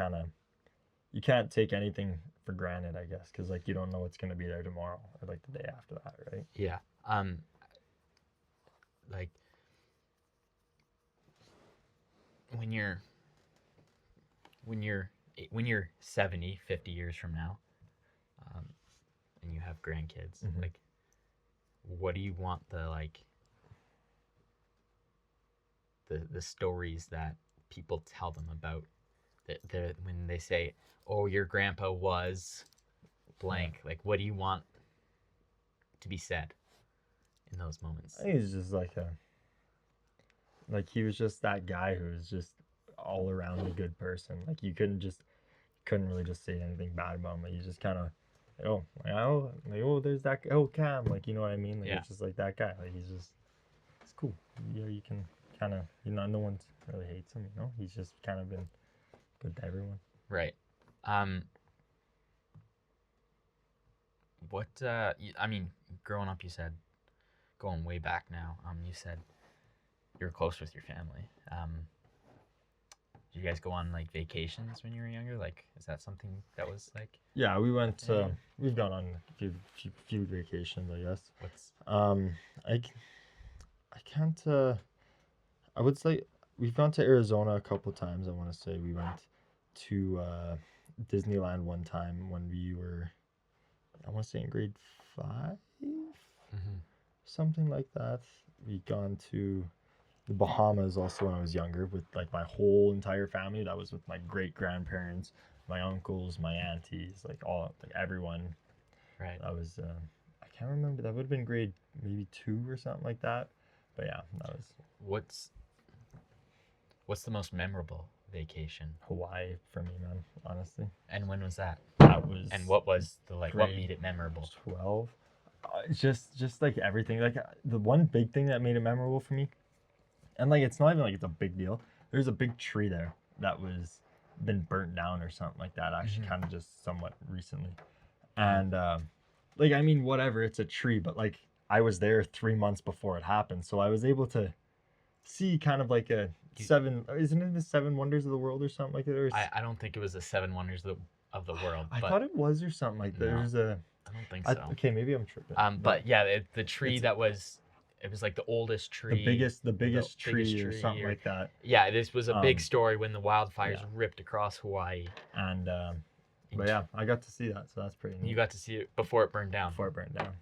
take anything for granted, I guess, because like you don't know what's going to be there tomorrow or like the day after that, right? Yeah. Like when you're when you're 70, 50 years from now, and you have grandkids, like, what do you want the stories that people tell them about that when they say, "Oh, your grandpa was blank," like, what do you want to be said in those moments? I think he's just like he was just that guy who was just all around a good person. Like you couldn't really just say anything bad about him. Like you just kind of, there's that Cam, like you know what I mean? Like Yeah. it's just like that guy. Like it's cool. You can kind of no one's really hates him. He's just kind of been good to everyone. Right. What I mean, growing up, you said, going way back now, you said you were close with your family. Did you guys go on like vacations when you were younger? Like, is that something that was like? Yeah, we've gone on a few vacations, I guess. What's I can't. I would say we've gone to Arizona a couple times. I want to say we went to Disneyland one time when we were, I want to say in grade 5, something like that. We gone to the Bahamas also when I was younger with like my whole entire family. That was with my great grandparents, my uncles, my aunties, like everyone. right? That was I can't remember. That would have been grade maybe 2 or something like that. But yeah, that was What's the most memorable vacation? Hawaii for me, man. Honestly, And when was that? that was. And what was what grade made it memorable? 12. Just like everything. Like the one big thing that made it memorable for me, and like it's not even like it's a big deal. There's a big tree there that was been burnt down or something like that. Actually, kind of just somewhat recently, and like I mean, whatever. It's a tree, but like I was there 3 months before it happened, so I was able to see kind of like a seven. Isn't it the 7 wonders of the world or something like that? Or I don't think it was the 7 wonders of the world. I but thought it was or something like that. No. There's a. I don't think so. Okay, maybe I'm tripping. But yeah, the tree that was, it was like the oldest tree. The biggest tree or something like that. Yeah, this was a big story when the wildfires yeah. ripped across Hawaii. And but yeah, I got to see that, so that's pretty neat. You got to see it before it burned down. Before it burned down.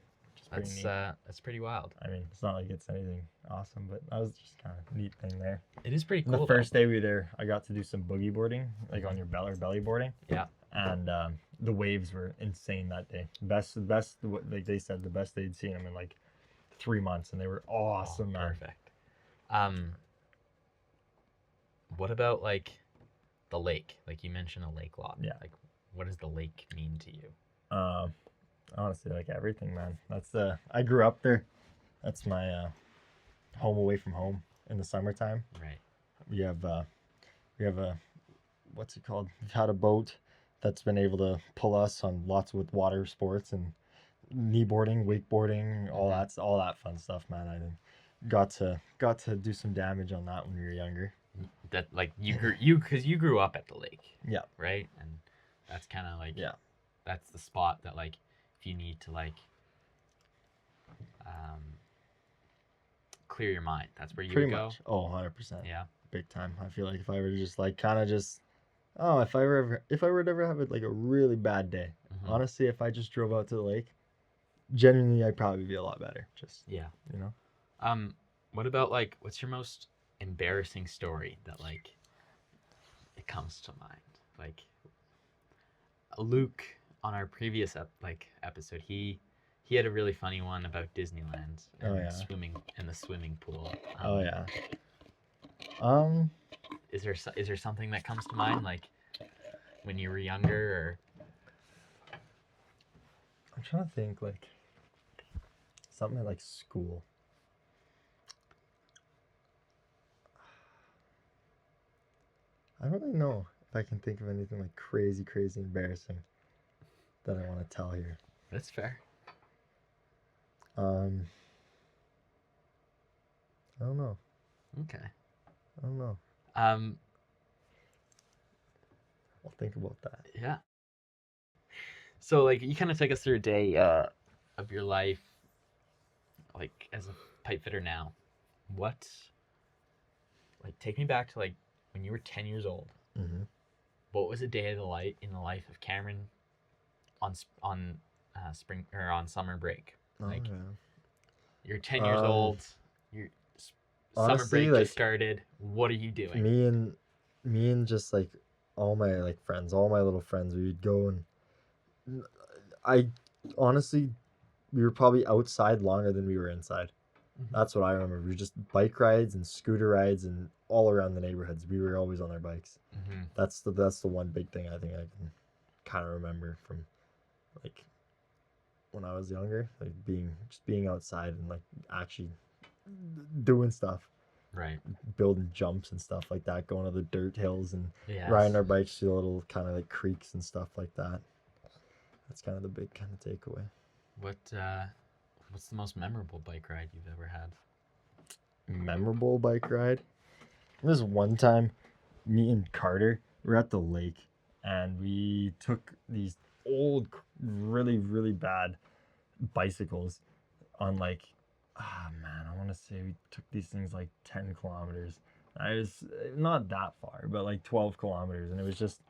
That's pretty wild. I mean, it's not like it's anything awesome, but that was just kind of a neat thing there. It is pretty cool. And the first day we were there, I got to do some boogie boarding, like on your belly boarding. Yeah. And the waves were insane that day. Best, like they said, the best they'd seen them in like 3 months, and they were awesome. Oh, perfect. What about like the lake? Like you mentioned a lake lot. Yeah. Like, what does the lake mean to you? Honestly, like everything, man. That's I grew up there. That's my home away from home in the summertime. Right. We have a what's it called? We've had a boat that's been able to pull us on lots with water sports and kneeboarding, wakeboarding, all that fun stuff, man. I got to do some damage on that when we were younger. That like because you grew up at the lake. Yeah. Right, and that's kind of like yeah. That's the spot that like if you need to like clear your mind, that's where you Pretty would go. much. Oh, 100%. Yeah. Big time. I feel like if I were to just like kind of just if I were to ever have like a really bad day, honestly, if I just drove out to the lake, genuinely I'd probably be a lot better. Just you know. What about like what's your most embarrassing story that like it comes to mind? Like Luke on our previous episode, he had a really funny one about Disneyland and swimming in the swimming pool. Is there something that comes to mind, like when you were younger, I'm trying to think, like something like school. I don't really know if I can think of anything like crazy embarrassing that I want to tell here. That's fair. I don't know. Okay. I don't know. I'll think about that. Yeah. So like you kind of take us through a day of your life, like as a pipe fitter now. What, like, take me back to like when you were 10 years old. Mm-hmm. What was a day of the light in the life of Cameron on spring or on summer break? Like, yeah. you're 10 years old. Your summer honestly, break like, just started. What are you doing? Me and just like all my like friends, all my little friends, we would go and I honestly we were probably outside longer than we were inside. Mhm. That's what I remember. We were just bike rides and scooter rides and all around the neighborhoods. We were always on our bikes. Mm-hmm. That's the one big thing I think I can kind of remember from like when I was younger, like being outside and like actually doing stuff, Right. building jumps and stuff like that, going to the dirt hills and Yes. riding our bikes through the little kind of like creeks and stuff like that. That's kind of the big kind of takeaway. What's the most memorable bike ride you've ever had? Memorable bike ride? This one time, me and Carter were at the lake and we took these old, really bad bicycles on like, man, I want to say we took these things like 10 kilometers. I was not that far, but like 12 kilometers, and it was just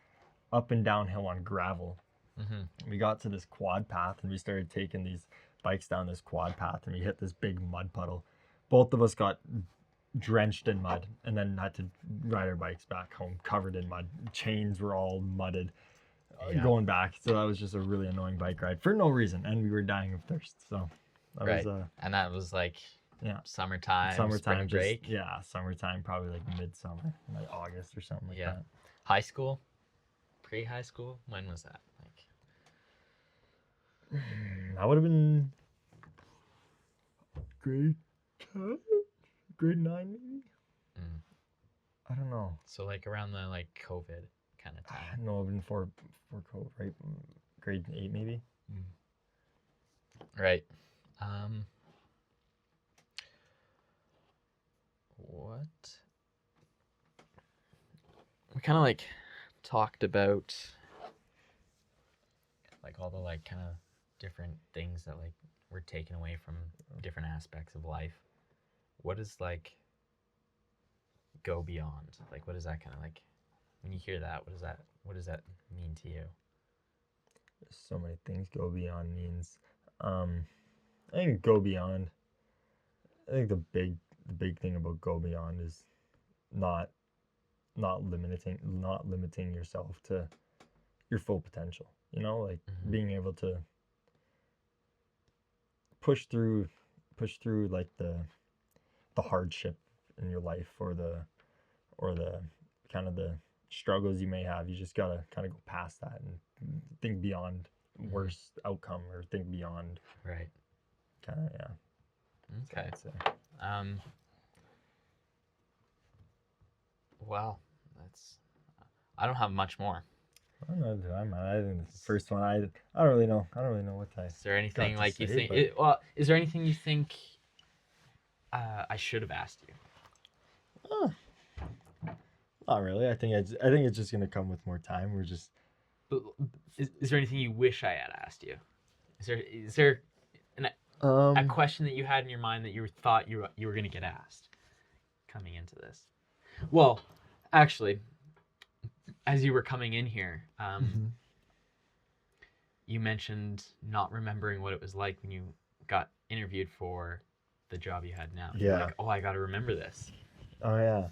up and downhill on gravel. Mm-hmm. We got to this quad path and we started taking these bikes down this quad path and we hit this big mud puddle. Both of us got drenched in mud and then had to ride our bikes back home covered in mud. Chains were all mudded going back. So that was just a really annoying bike ride for no reason, and we were dying of thirst. So that was and that was like summertime spring just, break. Summertime, probably like midsummer, like August or something like that. High school, pre-high school, when was that? Like that would have been grade 10, grade 9 maybe. I don't know. So like around the like COVID kind of time. No, it would have been for COVID, right? Grade 8 maybe. Right. What? We kind of like talked about like all the like kind of different things that like were taken away from different aspects of life. What is like Go.Beyond? Like, what is that kind of like? When you hear that, what does that mean to you? So many things Go.Beyond means. I think Go.Beyond. I think the big thing about Go.Beyond is not limiting yourself to your full potential. You know, like being able to push through like the hardship in your life or the kind of the struggles you may have. You just gotta kind of go past that and think beyond worst outcome, or think beyond kind of Okay. Well, I don't have much more. I don't know. I think the first one. I don't really know. What I. Is there anything got to like you say, think? Is there anything you think I should have asked you? Not really. I think it's just gonna come with more time. We're just. But is there anything you wish I had asked you? Is there a question that you had in your mind that you thought you were gonna get asked coming into this? Well, actually, as you were coming in here, you mentioned not remembering what it was like when you got interviewed for the job you had now. You're like, I got to remember this. Oh yeah.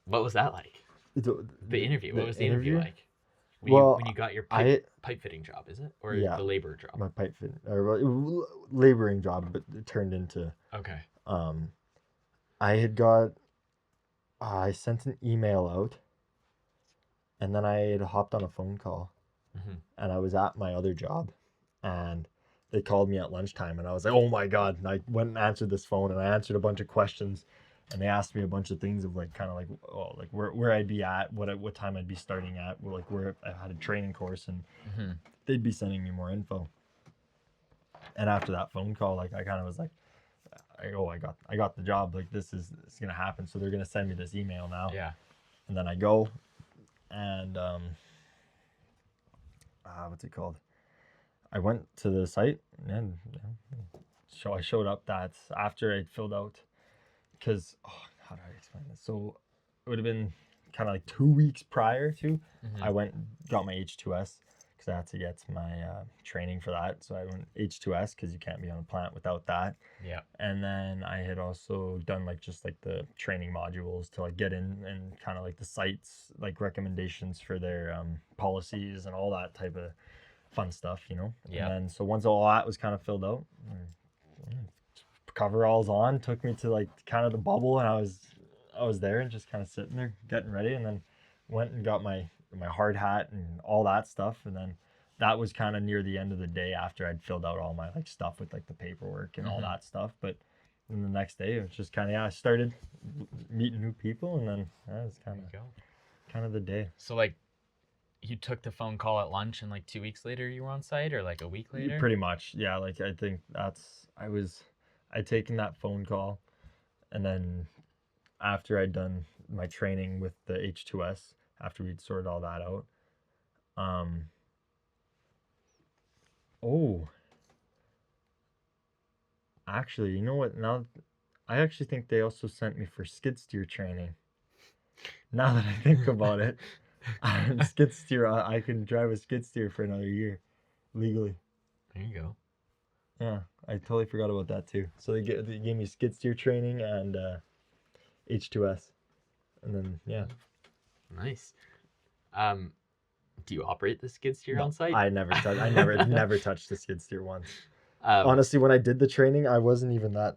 What was that like? The interview. What was the interview like? When you got your pipe fitting job, is it? Or the labor job? My pipe fitting or laboring job, but it turned into okay. I had got I sent an email out, and then I had hopped on a phone call, Mm-hmm. and I was at my other job, and they called me at lunchtime, and I was like, oh my God. And I went and answered this phone, and I answered a bunch of questions, and they asked me a bunch of things of like kind of like, oh, like where I'd be at, what time I'd be starting at, like where I had a training course, and Mm-hmm. they'd be sending me more info. And after that phone call, like I kind of was like, I got the job. Like this is gonna happen. So they're gonna send me this email now. Yeah. And then I go, and what's it called? I went to the site, and so I showed up that after I'd filled out, because how do I explain this? So it would have been kind of like 2 weeks prior to, Mm-hmm. I went got my H2S because I had to get my training for that. So I went H2S because you can't be on a plant without that. Yeah. And then I had also done like just like the training modules to like get in and kind of like the sites like recommendations for their policies and all that type of fun stuff, you know. Yeah. And then so once all that was kind of filled out, coveralls on, took me to like kind of the bubble, and I was there and just kind of sitting there getting ready, and then went and got my hard hat and all that stuff, and then that was kind of near the end of the day after I'd filled out all my like stuff with like the paperwork and all that stuff. But then the next day it was just kind of I started meeting new people, and then that was kind of the day. So like, you took the phone call at lunch, and like 2 weeks later you were on site, or like a week later? Pretty much, yeah. Like I think I'd taken that phone call, and then after I'd done my training with the H2S, after we'd sorted all that out, actually, you know what? Now, I actually think they also sent me for skid steer training. Now that I think about it, skid steer, I can drive a skid steer for another year, legally. There you go. Yeah, I totally forgot about that too. So they gave me skid steer training and H2S, and then yeah. Nice. Do you operate the skid steer No, on site? I never never touched the skid steer once. Um, Honestly, when I did the training, I wasn't even that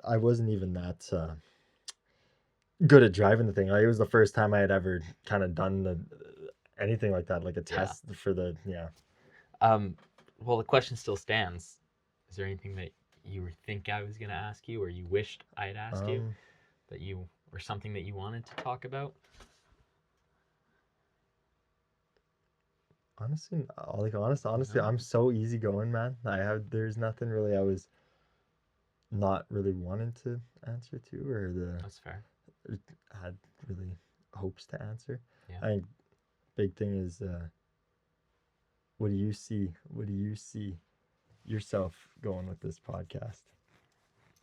good at driving the thing. Like, it was the first time I had ever kind of done anything like that, like a test for the well, the question still stands. Is there anything that you think I was gonna ask you, or you wished I had asked you, or something that you wanted to talk about? Honestly, I'm so easygoing, man. There's nothing really I was not really wanting to answer to, or That's fair. had really hopes to answer. Yeah. I think big thing is what do you see yourself going with this podcast?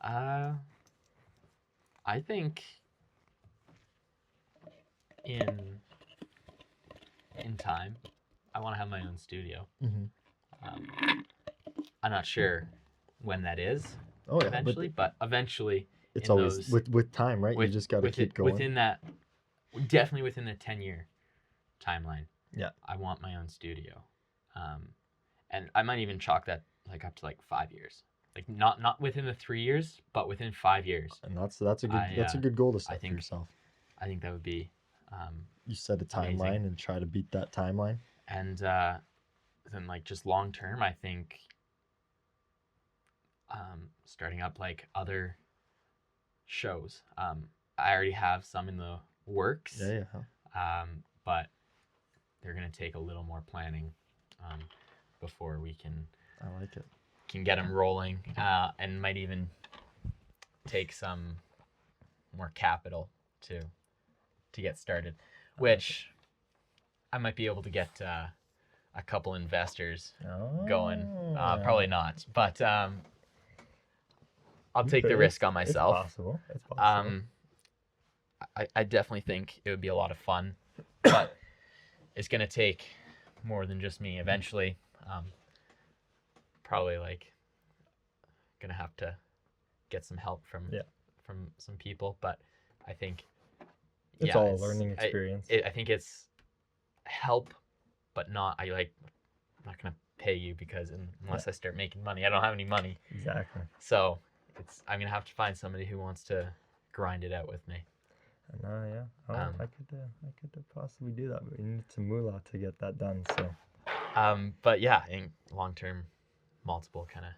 I think in time, I want to have my own studio. I'm not sure when that is. Oh yeah, eventually, but eventually it's always with time, right? You just got to keep going. Within that, definitely within the 10-year timeline. Yeah, I want my own studio, and I might even chalk that like up to like 5 years. Like not within the 3 years, but within 5 years. And that's a good goal to set for yourself. I think that would be. You set a timeline amazing. And try to beat that timeline. And then like just long term, I think starting up like other shows. I already have some in the works. Yeah. But they're gonna take a little more planning before we can. I like it. Can get them rolling, and might even take some more capital to get started, which I might be able to get a couple investors going. Probably not, but I'll take the risk on myself. It's possible. I definitely think it would be a lot of fun, but it's gonna take more than just me. Eventually, probably like gonna have to get some help from some people, but I think it's all a learning experience. I think it's help, but not. I'm not gonna pay you because unless I start making money, I don't have any money. Exactly. So I'm gonna have to find somebody who wants to grind it out with me. And yeah, I could possibly do that, but you need some moolah to get that done. So. But yeah, I think long term, multiple kind of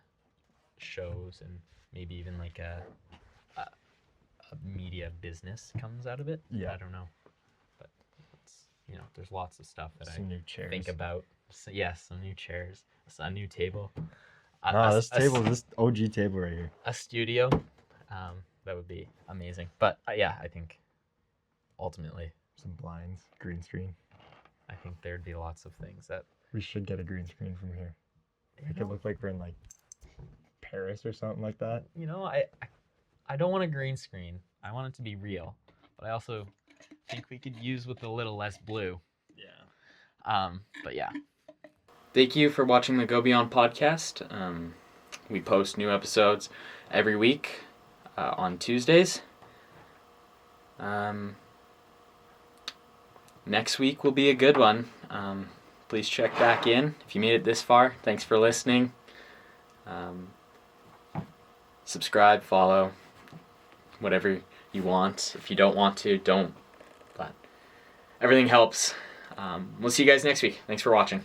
shows and maybe even like a media business comes out of it. Yeah. I don't know, but it's, there's lots of stuff that Some new chairs. think about. So, some new chairs, a new table. This OG table right here. A studio, that would be amazing. But I think ultimately, some blinds, green screen. I think there'd be lots of things that we should get a green screen from here. Make it look like we're in like Paris or something like that. I don't want a green screen. I want it to be real, but I also think we could use with a little less blue. Yeah. But yeah. Thank you for watching the Go.Beyond podcast. We post new episodes every week on Tuesdays. Next week will be a good one. Please check back in. If you made it this far, thanks for listening. Subscribe, follow, whatever you want. If you don't want to, don't. But everything helps. We'll see you guys next week. Thanks for watching.